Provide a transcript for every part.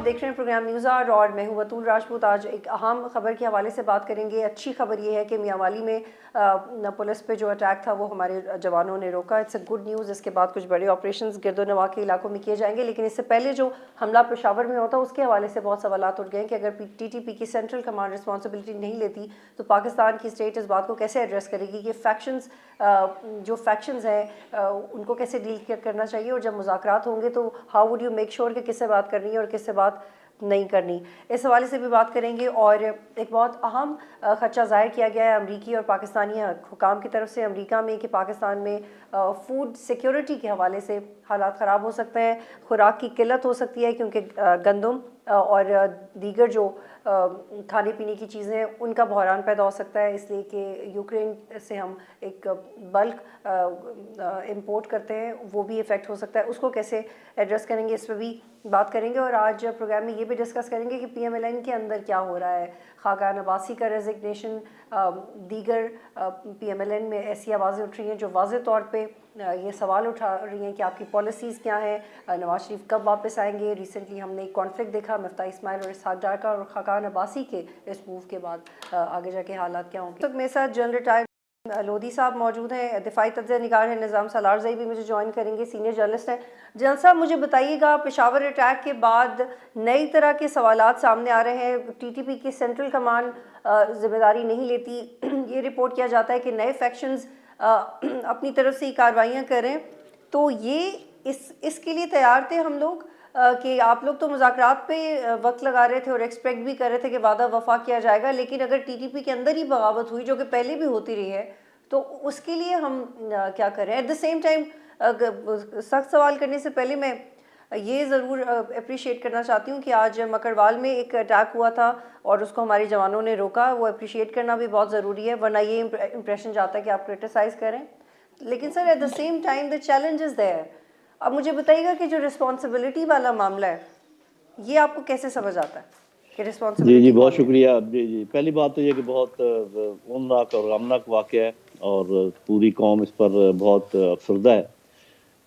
آپ دیکھ رہے ہیں پروگرام نیوز آر اور میں ہوں بطول راجپوت۔ آج ایک اہم خبر کے حوالے سے بات کریں گے۔ اچھی خبر یہ ہے کہ میاں والی میں پولیس پہ جو اٹیک تھا وہ ہمارے جوانوں نے روکا۔ It's a good news. اس کے بعد کچھ بڑے آپریشنز گرد و نواح کے علاقوں میں کیے جائیں گے، لیکن اس سے پہلے جو حملہ پشاور میں ہوتا اس کے حوالے سے بہت سوالات اٹھ گئے کہ اگر ٹی ٹی پی کی سینٹرل کمانڈ رسپانسبلٹی نہیں لیتی تو پاکستان کی اسٹیٹ اس بات کو کیسے ایڈریس کرے گی کہ جو فیکشنز ہیں ان کو کیسے ڈیل کرنا چاہیے، اور جب مذاکرات ہوں گے تو how would you make sure کہ کس سے بات کرنی ہے اور کس سے بات نہیں کرنی۔ اس حوالے سے بھی بات کریں گے۔ اور ایک بہت اہم خدشہ ظاہر کیا گیا ہے امریکی اور پاکستانی حکام کی طرف سے امریکہ میں کہ پاکستان میں فوڈ سیکیورٹی کے حوالے سے حالات خراب ہو سکتے ہیں، خوراک کی قلت ہو سکتی ہے، کیونکہ گندم اور دیگر جو کھانے پینے کی چیزیں ہیں ان کا بحران پیدا ہو سکتا ہے، اس لیے کہ یوکرین سے ہم ایک بلک امپورٹ کرتے ہیں، وہ بھی افیکٹ ہو سکتا ہے۔ اس کو کیسے ایڈریس کریں گے، اس پہ بھی بات کریں گے۔ اور آج پروگرام میں یہ بھی ڈسکس کریں گے کہ پی ایم ایل این کے اندر کیا ہو رہا ہے، خاقان عباسی کا ریزگنیشن، دیگر پی ایم ایل این میں ایسی آوازیں اٹھ رہی ہیں جو واضح طور پہ یہ سوال اٹھا رہی ہیں کہ آپ کی پالیسیز کیا ہیں، نواز شریف کب واپس آئیں گے۔ ریسنٹلی ہم نے ایک کانفلکٹ دیکھا مفتاح اسماعیل اور اسحاق ڈار کا، اور خاقان عباسی کے اس موو کے بعد آگے جا کے حالات کیا ہوں گے۔ میرے ساتھ جنرل ریٹائرڈ لودھی صاحب موجود ہیں، دفاعی تجزیہ نگار ہیں۔ نظام سالار زئی بھی مجھے جوائن کریں گے، سینئر جرنلسٹ ہیں۔ جنرل صاحب مجھے بتائیے گا، پشاور اٹیک کے بعد نئی طرح کے سوالات سامنے آ رہے ہیں۔ ٹی ٹی پی کی سینٹرل کمانڈ ذمہ داری نہیں لیتی، یہ رپورٹ کیا جاتا ہے کہ نئے فیکشنز اپنی طرف سے ہی کارروائیاں کریں، تو یہ اس کے لیے تیار تھے ہم لوگ کہ آپ لوگ تو مذاکرات پہ وقت لگا رہے تھے اور ایکسپیکٹ بھی کر رہے تھے کہ وعدہ وفا کیا جائے گا، لیکن اگر ٹی ٹی پی کے اندر ہی بغاوت ہوئی جو کہ پہلے بھی ہوتی رہی ہے تو اس کے لیے ہم کیا کریں؟ ایٹ دا سیم ٹائم سخت سوال کرنے سے پہلے میں یہ ضرور اپریشیٹ کرنا چاہتی ہوں کہ آج مکڑوال میں ایک اٹیک ہوا تھا اور اس کو ہمارے جوانوں نے روکا، وہ اپریشیٹ کرنا بھی بہت ضروری ہے، ورنہ یہ امپریشن جاتا ہے کہ آپ کرٹیسائز کریں۔ لیکن sir at the same time the challenge is there. اب مجھے بتائیے گا کہ جو رسپانسبلٹی والا معاملہ ہے یہ آپ کو کیسے سمجھ آتا ہے کہ جی رسپانسبلٹی بہت کون ہے؟ شکریہ۔ جی پہلی بات تو یہ کہ بہت غمناک اور غمناک واقعہ ہے اور پوری قوم اس پر بہت افسردہ ہے۔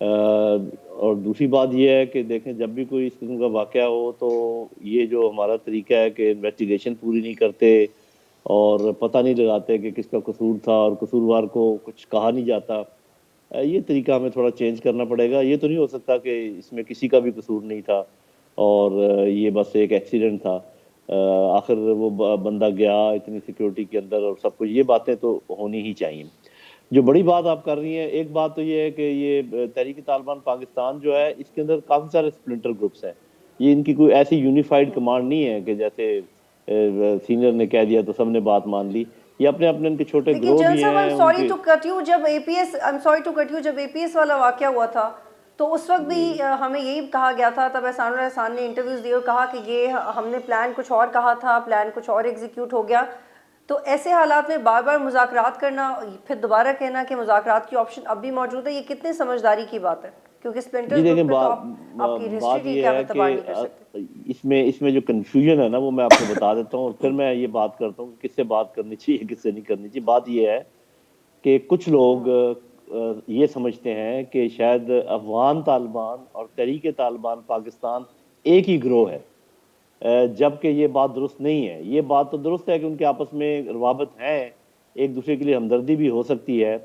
اور دوسری بات یہ ہے کہ دیکھیں جب بھی کوئی اس قسم کا واقعہ ہو تو یہ جو ہمارا طریقہ ہے کہ انویسٹیگیشن پوری نہیں کرتے اور پتہ نہیں لگاتے کہ کس کا قصور تھا اور قصوروار کو کچھ کہا نہیں جاتا، یہ طریقہ ہمیں تھوڑا چینج کرنا پڑے گا۔ یہ تو نہیں ہو سکتا کہ اس میں کسی کا بھی قصور نہیں تھا اور یہ بس ایک ایکسیڈنٹ تھا، آخر وہ بندہ گیا اتنی سیکیورٹی کے اندر اور سب کچھ، یہ باتیں تو ہونی ہی چاہیے۔ جو بڑی بات آپ کر رہی ہیں، ایک بات تو یہ ہے کہ یہ تحریک طالبان پاکستان جو ہے اس کے اندر کافی سارے سپلنٹر گروپس ہیں، یہ ان کی کوئی ایسی یونیفائڈ کمانڈ نہیں ہے کہ جیسے سینئر نے کہہ دیا تو سب نے بات مان لی، یہ اپنے اپنے ان کے چھوٹے لیکن گروہ جن بھی صاحب ہیں ان کے۔ جب اے پی ایس والا واقعہ ہوا تھا تو اس وقت بھی ہمیں یہی کہا گیا تھا، تب احسان اللہ احسان نے انٹرویوز دیے اور کہا کہ یہ ہم نے پلان کچھ اور کہا تھا، پلان کچھ اور ایگزیکیوٹ ہو گیا۔ تو ایسے حالات میں بار بار مذاکرات کرنا، پھر دوبارہ کہنا کہ مذاکرات کی آپشن اب بھی موجود ہے، یہ کتنے سمجھداری کی بات ہے؟ کیونکہ جی سپلنٹرز دیکھیں گروپ پہ تو آپ کی ہسٹری بات کی یہ کیا ہے اعتبار کہ نہیں کر سکتے۔ اس میں جو کنفیوژن ہے نا وہ میں آپ کو بتا دیتا ہوں اور پھر میں یہ بات کرتا ہوں کہ کس سے بات کرنی چاہیے کس سے نہیں کرنی چاہیے۔ بات یہ ہے کہ کچھ لوگ یہ سمجھتے ہیں کہ شاید افغان طالبان اور تحریک طالبان پاکستان ایک ہی گروہ ہے، جبکہ یہ بات درست نہیں ہے۔ یہ بات تو درست ہے کہ ان کے آپس میں روابط ہیں، ایک دوسرے کے لیے ہمدردی بھی ہو سکتی ہے۔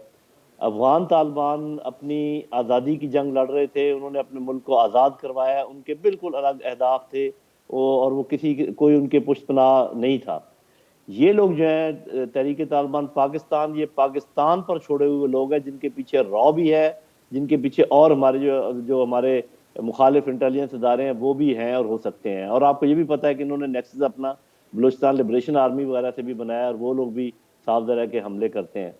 افغان طالبان اپنی آزادی کی جنگ لڑ رہے تھے، انہوں نے اپنے ملک کو آزاد کروایا، ان کے بالکل الگ اہداف تھے اور وہ کوئی ان کے پشت پناہ نہیں تھا۔ یہ لوگ جو ہیں تحریک طالبان پاکستان، یہ پاکستان پر چھوڑے ہوئے لوگ ہیں جن کے پیچھے رو بھی ہے، جن کے پیچھے اور ہمارے جو ہمارے مخالف انٹیلیجنس ادارے ہیں وہ بھی ہیں اور ہو سکتے ہیں۔ اور آپ کو یہ بھی پتہ ہے کہ انہوں نے نیکسس اپنا بلوچستان لبریشن آرمی وغیرہ سے بھی بنایا اور وہ لوگ بھی صاف ظاہر ہے کہ حملے کرتے ہیں۔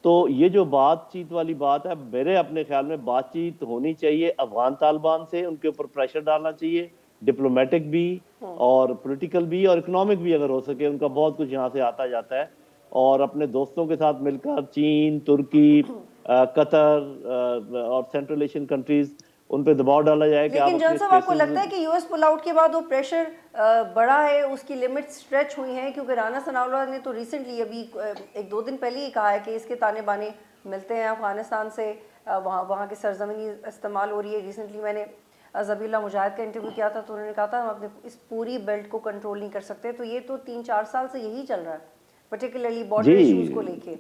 تو یہ جو بات چیت والی بات ہے، میرے اپنے خیال میں بات چیت ہونی چاہیے افغان طالبان سے، ان کے اوپر پریشر ڈالنا چاہیے، ڈپلومیٹک بھی اور پولیٹیکل بھی اور اکنامک بھی اگر ہو سکے، ان کا بہت کچھ یہاں سے آتا جاتا ہے، اور اپنے دوستوں کے ساتھ مل کر چین، ترکی، قطر اور سینٹرل ایشین کنٹریز، ان پہ دباؤ ڈالا جائے کہ آپ لیکن اپنے جان صاحب آپ کو لگتا ہے اسپیسز۔ کہ یو ایس پل آؤٹ کے بعد وہ پریشر بڑا ہے، اس کی لمٹ سٹریچ ہوئی ہیں؟ کیونکہ رانا ثناء اللہ نے تو ریسنٹلی ابھی ایک دو دن پہلے ہی کہا ہے کہ اس کے تانے بانے ملتے ہیں افغانستان سے، وہاں کی سرزمینی استعمال ہو رہی ہے۔ ریسنٹلی میں نے ذبیح اللہ مجاہد کا انٹرویو کیا تھا تو انہوں نے کہا تھا ہم اپنے اس پوری بیلٹ کو کنٹرول نہیں کر سکتے. تو یہ تو 3-4 سال سے یہی چل رہا ہے پرٹیکولرلی بارڈر ایشوز کو لے کے.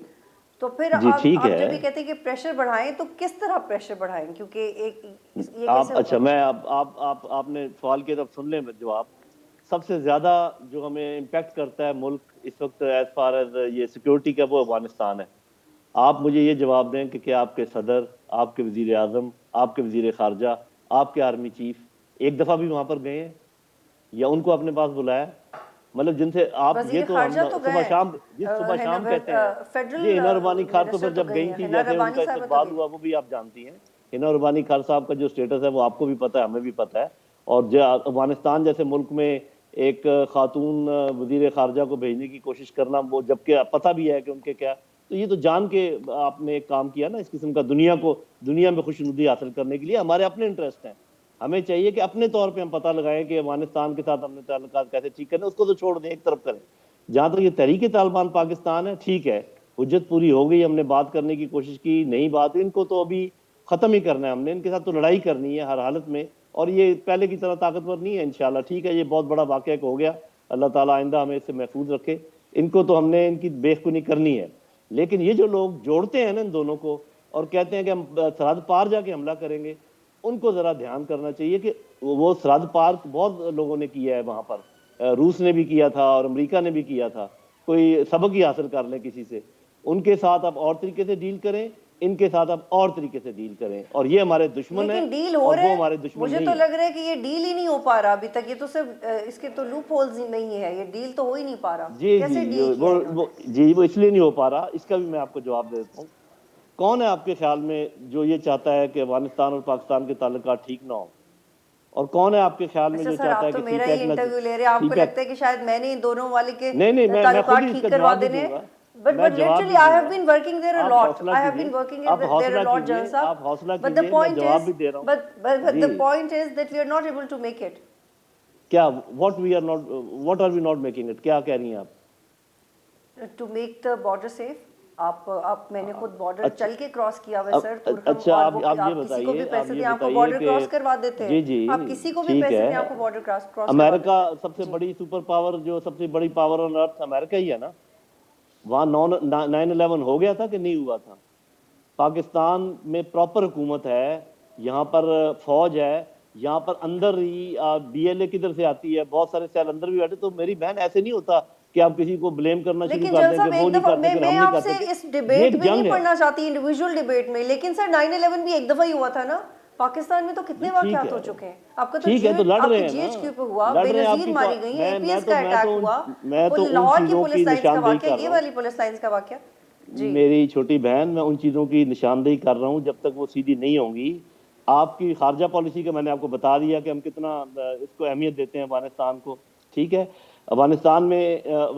تو پھر جی ٹھیک آپ ہے. جب یہ کہتے ہیں کہ پریشر بڑھائیں تو کس طرح پریشر بڑھائیں, کیونکہ یہ آپ کیسے اچھا میں آپ نے سوال کیا تب سن لیں جواب. سب سے زیادہ جو ہمیں امپیکٹ کرتا ہے ملک اس وقت ایز فار ایز یہ سیکورٹی کا وہ افغانستان ہے. آپ مجھے یہ جواب دیں کہ کیا آپ کے صدر, آپ کے وزیر اعظم, آپ کے وزیر خارجہ, آپ کے آرمی چیف ایک دفعہ بھی وہاں پر گئے ہیں یا ان کو اپنے پاس بلایا؟ مطلب جن سے آپ یہ وزیر تو ہم خارجہ تو صبح گئے شام جس صبح شام کہتے ہیں جی ہنا ربانی خار تو پھر جب گئی تھی جیسے ان کا استقبال ہوا وہ بھی آپ جانتی ہیں. ہنا ربانی خار صاحب کا جو سٹیٹس ہے وہ آپ کو بھی پتہ ہے, ہمیں بھی پتہ ہے. اور افغانستان جیسے ملک میں ایک خاتون وزیر خارجہ کو بھیجنے کی کوشش کرنا, وہ جبکہ پتہ بھی ہے کہ ان کے کیا, تو یہ تو جان کے آپ نے ایک کام کیا نا اس قسم کا دنیا میں خوشنودی حاصل کرنے کے لیے. ہمارے اپنے انٹرسٹ ہیں, ہمیں چاہیے کہ اپنے طور پہ ہم پتہ لگائیں کہ افغانستان کے ساتھ ہم نے تعلقات کیسے ٹھیک کریں, اس کو تو چھوڑ دیں ایک طرف کریں. جہاں تک یہ تحریک طالبان پاکستان ہے, ٹھیک ہے حجت پوری ہو گئی, ہم نے بات کرنے کی کوشش کی, نہیں بات, ان کو تو ابھی ختم ہی کرنا ہے ہم نے, ان کے ساتھ تو لڑائی کرنی ہے ہر حالت میں. اور یہ پہلے کی طرح طاقتور نہیں ہے انشاءاللہ. ٹھیک ہے یہ بہت بڑا واقعہ ہو گیا, اللہ تعالیٰ آئندہ ہمیں اس سے محفوظ رکھے. ان کو تو ہم نے ان کی بےخونی کرنی ہے. لیکن یہ جو لوگ جوڑتے ہیں نا ان دونوں کو اور کہتے ہیں کہ ہم سرحد پار جا کے حملہ کریں گے, ان کو ذرا دھیان کرنا چاہیے کہ وہ سرحد پار بہت لوگوں نے کیا ہے وہاں پر, روس نے بھی کیا تھا اور امریکہ نے بھی کیا تھا. کوئی سبق ہی حاصل کر لیں کسی سے. ان کے ساتھ آپ اور طریقے سے ڈیل کریں, ان کے ساتھ آپ اور طریقے سے ڈیل کریں. اور یہ ہمارے دشمن ہیں لیکن ڈیل ہو اور رہے وہ ہیں, ہمارے دشمن مجھے نہیں تو ہیں. لگ رہا ہے کہ یہ ڈیل ہی نہیں ہو پا رہا ابھی تک. یہ تو صرف اس کے تو لوپ ہولز ہی نہیں ہے, یہ ڈیل تو ہو ہی نہیں پا رہا. جی کیسے جی ڈیل کیا ہے انہوں نے؟ جی وہ اس لیے نہیں ہو پا رہا, اس کا بھی میں آپ کو جواب دے دیتا ہوں. کون ہے آپ کے خیال میں جو یہ چاہتا ہے کہ افغانستان اور پاکستان کے تعلقات ٹھیک نہ ہوں؟ اور کون ہے آپ کے خیال میں اچھا جو سر, چاہتا آپ ہے تو کہ سی میرا ہی پیک نہ انٹرویو لے رہے ہیں, آپ سی کو پیک لگتا ہے کہ شاید میں نے ان دونوں والے کے نہیں میں خود تعلقات ہی اس کا ٹھیک کروا جواب بھی دینے دوں ہیں. گا, But میں جواب literally بھی I دوں have God. been working there a آپ lot. حوصلہ I have کیجئے, been working آپ there حوصلہ a lot, کیجئے, Jan sahab. آپ حوصلہ But the کیجئے, میں point جواب is, بھی دے رہا ہوں. but G the point is that we are not able to make it. کیا what are we not making it, کیا کہہ رہی ہیں آپ؟ To make the border safe. آپ میں نے خود بارڈر اچھا چل کے کراس کیا ہوا ہے سر, ترکم, اچھا اور آپ وہ یہ آپ کسی کو بھی پیسے دیں آپ کو بتائیے بارڈر کہ کراس کروا دیتے ہیں. جی جی آپ کسی کو بھی ٹھیک پیسے ہے, دیں آپ کو بارڈر کراس کروا امریکہ دیتے ہیں. سب سے جی بڑی سپر پاور, جو سب سے بڑی پاور آن ارتھ امریکہ ہی ہے نا. وہاں 9/11 ہو گیا تھا کہ نہیں ہوا تھا؟ پاکستان میں پراپر حکومت ہے, یہاں پر فوج ہے, یہاں پر اندر ہی بی ایل اے کدھر سے آتی ہے, بہت سارے سیل اندر بھی بیٹھے. تو میری بہن ایسے نہیں ہوتا کہ آپ کسی کو بلیم کرنا شروع لیکن کر جل دیں کہ صاحب وہ ایک نہیں دفعہ کر سکے میں ہم نہیں آپ کر سے سکے. اس یہ ڈیبیٹ ایک میں جنگ نہیں ہے. پڑھنا چاہتی, انڈیویجول ڈیبیٹ میں, لیکن سر 9/11 بھی ایک دفعہ ہی ہوا تھا نا. پاکستان میں تو کتنے ٹھیک واقعات ہو ہے, چکے ہیں. آپ کا تو ٹھیک ہے تو لڑ آپ رہے کے ہیں جی نا, ایچ کیو پہ ہوا, لڑ بے رہے ہیں آپ نظیر کی ماری گئی ہیں, اے پی میں ایس کا اٹیک ہوا, وہ تو ان لاہور کی چیزوں کی پولیس لائنز کا نشاندہی واقعہ, کر یہ رہا ہوں. والی پولیس لائنز کا واقعہ. جی میری چھوٹی بہن, میں ان چیزوں کی نشاندہی کر رہا ہوں جب تک وہ سیدھی نہیں ہوں گی. آپ کی خارجہ پالیسی کا میں نے آپ کو بتا دیا کہ ہم کتنا اس کو اہمیت دیتے ہیں افغانستان کو. ٹھیک ہے, افغانستان میں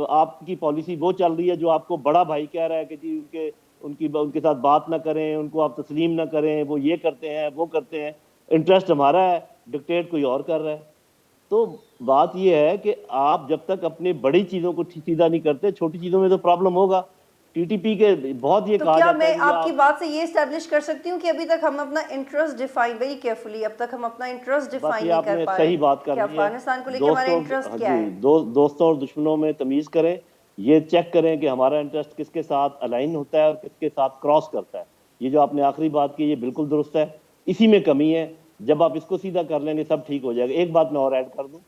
آپ کی پالیسی وہ چل رہی ہے جو آپ کو بڑا بھائی کہہ رہا ہے کہ جی ان کے ساتھ بات نہ کریں, ان کو آپ تسلیم نہ کریں, وہ یہ کرتے ہیں وہ کرتے ہیں. انٹرسٹ ہمارا ہے, ڈکٹیٹ کوئی اور کر رہا ہے. تو بات یہ ہے کہ آپ جب تک اپنی بڑی چیزوں کو سیدھا نہیں کرتے, چھوٹی چیزوں میں تو پرابلم ہوگا. ٹی ٹی پی کے بہت یہ تو کہا کیا جاتا میں ہے کہ آپ کی آپ بات سے یہ اسٹیبلش کر سکتی ہوں کہ ابھی تک ہم اپنا انٹرسٹ ڈیفائن, ویری کیئرفلی, اب تک ہم اپنا انٹرسٹ بس ڈیفائن یہ نہیں آپ کر نے پائے صحیح بات کر کہ لی ہے. افغانستان کو لے کے ہمارا دوستوں, انٹرسٹ کیا جی ہے. دوستوں اور دشمنوں میں تمیز کریں, یہ چیک کریں کہ ہمارا انٹرسٹ کس کے ساتھ الائن ہوتا ہے اور کس کے ساتھ کراس کرتا ہے. یہ جو آپ نے آخری بات کی یہ بالکل درست ہے, اسی میں کمی ہے. جب آپ اس کو سیدھا کر لیں گے سب ٹھیک ہو جائے گا. ایک بات میں اور ایڈ کر دوں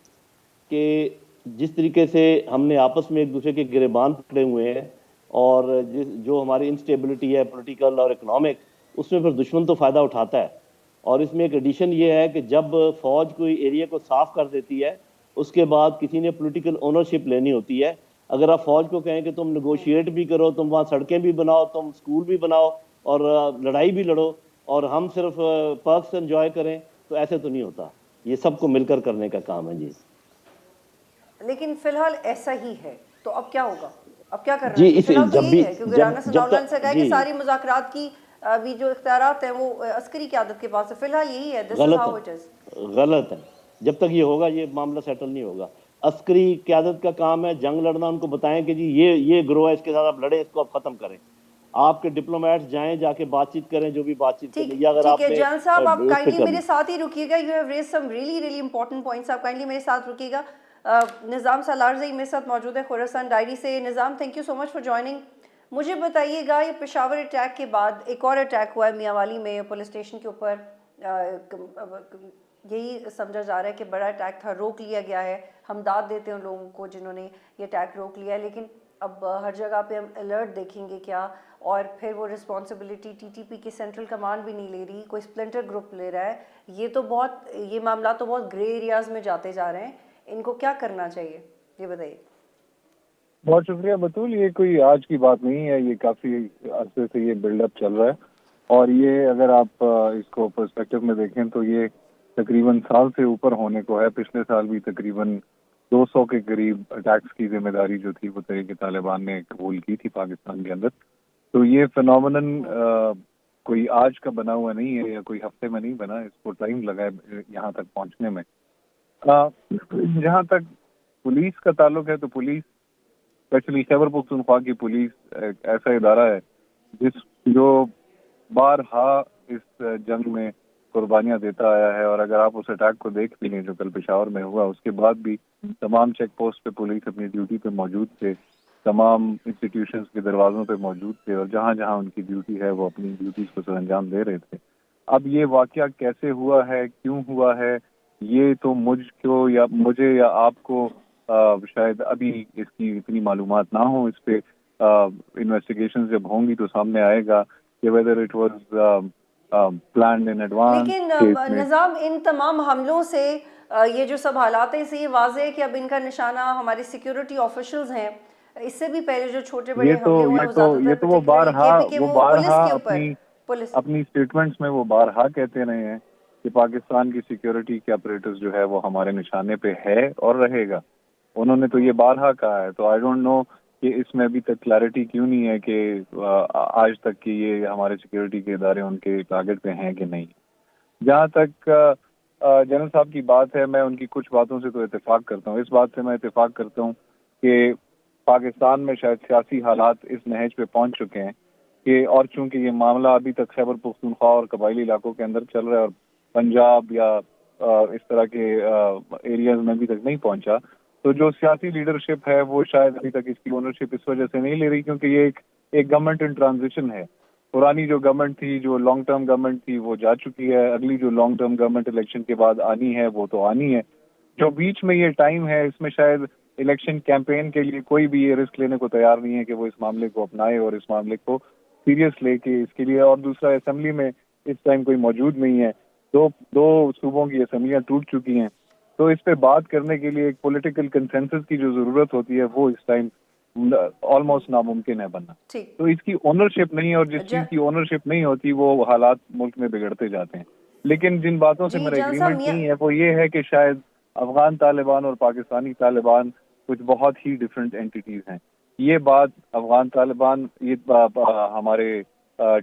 کہ جس طریقے سے ہم نے آپس میں ایک دوسرے کے گریبان پکڑے ہوئے ہیں, اور جو ہماری انسٹیبلٹی ہے پولیٹیکل اور اکنامک, اس میں پھر دشمن تو فائدہ اٹھاتا ہے. اور اس میں ایک ایڈیشن یہ ہے کہ جب فوج کوئی ایریا کو صاف کر دیتی ہے, اس کے بعد کسی نے پولیٹیکل اونرشپ لینی ہوتی ہے. اگر آپ فوج کو کہیں کہ تم نیگوشیٹ بھی کرو, تم وہاں سڑکیں بھی بناؤ, تم سکول بھی بناؤ, اور لڑائی بھی لڑو, اور ہم صرف پرکس انجوائے کریں, تو ایسے تو نہیں ہوتا. یہ سب کو مل کر کرنے کا کام ہے. جی لیکن فی الحال ایسا ہی ہے, تو اب کیا ہوگا, اب کیا کرنا جی چاہیے؟ فی الحال تو جب یہی بھی ہے, کیونکہ رانا ثناء اللہ نے سے کہا کہ جی ساری مذاکرات کی بھی جو اختیارات ہیں وہ عسکری قیادت کے پاس ہے. فی الحال یہی ہے, دس از غلط ہاؤ اٹ از. ہے, غلط ہے. جب تک یہ ہوگا یہ معاملہ سیٹل نہیں ہوگا. عسکری قیادت کا کام ہے جنگ لڑنا. ان کو بتائیں کہ جی یہ گروہ ہے, اس کے ساتھ آپ لڑیں, اس کو آپ ختم کریں. آپ کے ڈپلومیٹس جائیں، جا کے بات چیت کریں، جو بھی بات چیت کریں، یا اگر ٹھیک آپ ہے نے جان صاحب، آپ اس پہ کائنڈلی کرنا. میرے ساتھ ہی رکیے گا. You have raise some really really important points. آپ کائنڈلی میرے ساتھ رکیے گا. نظام سالارزئی میرے ساتھ موجود ہے خوراسان ڈائری سے. نظام، thank you so much for joining. مجھے بتائیے گا، یہ پشاور اٹیک کے بعد ایک اور اٹیک ہوا ہے میاں والی میں پولیس اسٹیشن کے اوپر. یہی سمجھا جا رہا ہے کہ بڑا اٹیک تھا، روک لیا گیا ہے. ہم داد دیتے ہیں ان لوگوں کو جنہوں نے یہ اٹیک روک لیا ہے، لیکن اب ہر جگہ پہ ہم الرٹ دیکھیں گے کیا. اور پھر وہ رسپانسبلٹی ٹی ٹی پی کی سینٹرل کمانڈ بھی نہیں لے رہی، کوئی اسپلنٹر گروپ لے رہا ہے. یہ معاملات تو بہت گرے ایریاز میں جاتے جا رہے ہیں. ان کو کیا کرنا چاہیے، یہ بتائیے. بہت شکریہ بطول. یہ کوئی آج کی بات نہیں ہے، یہ کافی عرصے سے یہ بلڈ اپ چل رہا ہے. اور یہ اگر آپ اس کو پرسپیکٹو میں دیکھیں تو یہ تقریباً سال سے اوپر ہونے کو ہے. پچھلے سال بھی تقریباً 200 کے قریب اٹیکس کی ذمہ داری جو تھی وہ تحریک طالبان نے قبول کی تھی پاکستان کے اندر. تو یہ فنومنن کوئی آج کا بنا ہوا نہیں ہے یا کوئی ہفتے میں نہیں بنا. اس کو ٹائم لگا ہے یہاں تک پہنچنے میں. جہاں تک پولیس کا تعلق ہے تو پولیس، اسپیشلی خیبر پختونخوا کی پولیس، ایک ایسا ادارہ ہے جو بارہا اس جنگ میں قربانیاں دیتا آیا ہے. اور اگر آپ اس اٹیک کو دیکھ بھی لیں جو کل پشاور میں ہوا، اس کے بعد بھی تمام چیک پوسٹ پہ پولیس اپنی ڈیوٹی پہ موجود تھے، تمام انسٹیٹیوشنز کے دروازوں پہ موجود تھے، اور جہاں جہاں ان کی ڈیوٹی ہے وہ اپنی ڈیوٹیز کو سر انجام دے رہے تھے. اب یہ واقعہ کیسے ہوا ہے، کیوں ہوا ہے، یہ تو مجھے یا آپ کو شاید ابھی اس کی اتنی معلومات نہ ہوں. اس پہ انویسٹیگیشن جب ہوں گی تو سامنے آئے گا کہ whether it was planned in advance. لیکن نظام، ان تمام حملوں سے یہ جو سب حالات ہیں، اس سے یہ واضح ہے کہ اب ان کا نشانہ ہمارے سیکیورٹی آفیشلز ہیں. اس سے بھی پہلے جو چھوٹے بڑے حملے ہوئے ہیں وہ زیادہ تر وہ پرٹیکولرلی کے پی کے، وہ پولیس بارہا کے اوپر. پولیس اپنی اسٹیٹمنٹس میں وہ بارہا کہتے رہے ہیں کہ پاکستان کی سیکیورٹی کے آپریٹرز جو ہے وہ ہمارے نشانے پہ ہے اور رہے گا. انہوں نے تو یہ بارہا کہا ہے. تو آئی ڈونٹ نو کہ اس میں ابھی تک کلیئرٹی کیوں نہیں ہے کہ آج تک کہ یہ ہمارے سیکیورٹی کے ادارے ان کے ٹارگٹ پہ ہیں کہ نہیں. جہاں تک جنرل صاحب کی بات ہے، میں ان کی کچھ باتوں سے تو اتفاق کرتا ہوں. اس بات سے میں اتفاق کرتا ہوں کہ پاکستان میں شاید سیاسی حالات اس نہج پہ پہنچ چکے ہیں کہ، اور چونکہ یہ معاملہ ابھی تک خیبر پختونخوا اور قبائلی علاقوں کے اندر چل رہا ہے اور پنجاب یا اس طرح کے ایریاز میں ابھی تک نہیں پہنچا، تو جو سیاسی لیڈرشپ ہے وہ شاید ابھی تک اس کی اونرشپ اس وجہ سے نہیں لے رہی کیونکہ یہ ایک گورنمنٹ ان ٹرانزیشن ہے. پرانی جو گورنمنٹ تھی، جو لانگ ٹرم گورنمنٹ تھی، وہ جا چکی ہے. اگلی جو لانگ ٹرم گورنمنٹ الیکشن کے بعد آنی ہے وہ تو آنی ہے. جو بیچ میں یہ ٹائم ہے، اس میں شاید الیکشن کیمپین کے لیے کوئی بھی یہ رسک لینے کو تیار نہیں ہے کہ وہ اس معاملے کو اپنائے اور اس معاملے کو سیریس لے کے اس کے لیے. اور دوسرا، اسمبلی میں اس ٹائم کوئی موجود نہیں ہے. دو صوبوں کی اسمبلیاں ٹوٹ چکی ہیں. تو اس پہ بات کرنے کے لیے ایک پولیٹیکل کنسنسس کی جو ضرورت ہوتی ہے وہ اس ٹائم آلموسٹ ناممکن ہے بننا. تو اس کی اونرشپ نہیں، اور جس چیز کی اونرشپ نہیں ہوتی وہ حالات ملک میں بگڑتے جاتے ہیں. لیکن جن باتوں سے میرا ایگریمنٹ نہیں ہے وہ یہ ہے کہ شاید افغان طالبان اور پاکستانی طالبان کچھ بہت ہی ڈفرینٹ اینٹیٹیز ہیں. یہ بات افغان طالبان، یہ ہمارے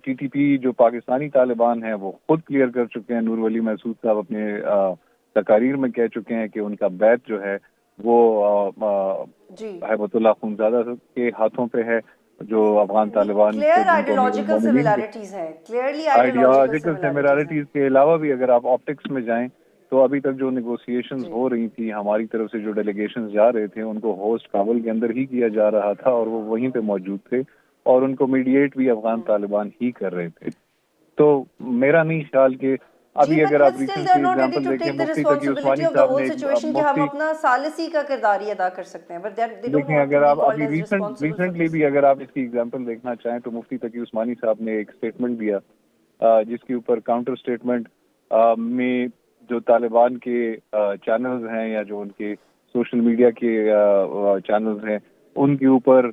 ٹی ٹی پی جو پاکستانی طالبان ہیں وہ خود کلیئر کر چکے ہیں. نور ولی محسود صاحب اپنے تقاریر میں کہہ چکے ہیں کہ ان کا بیت جو ہے وہ ہیبت اللہ خونزادہ کے ہاتھوں پہ ہے، جو افغان طالبان آئیڈیالوجیکل سیملیرٹیز کے علاوہ بھی اگر آپ آپٹکس میں جائیں تو ابھی تک جو نیگوسیشنز ہو رہی تھی، ہماری طرف سے جو ڈیلیگیشنز جا رہے تھے ان کو ہوسٹ کابل کے اندر ہی کیا جا رہا تھا اور وہ وہیں پہ موجود تھے اور ان کو میڈیٹ بھی افغان طالبان ہی کر رہے تھے. تو میرا نہیں خیال کہ ابھی اگر آپ ریسنٹلی ایگزامپل دیکھیں مفتی تقی عثمانی صاحب نے ہم اپنا ثالثی کا کردار ہی ادا کر سکتے ہیں. دیکھیں اگر آپ ابھی ریسنٹلی بھی اگر آپ اس کی ایگزامپل دیکھنا چاہیں تو مفتی تقی عثمانی صاحب نے ایک اسٹیٹمنٹ دیا جس کے اوپر کاؤنٹر اسٹیٹمنٹ میں جو طالبان کے چینلز ہیں یا جو ان کے سوشل میڈیا کے چینلز ہیں ان کے اوپر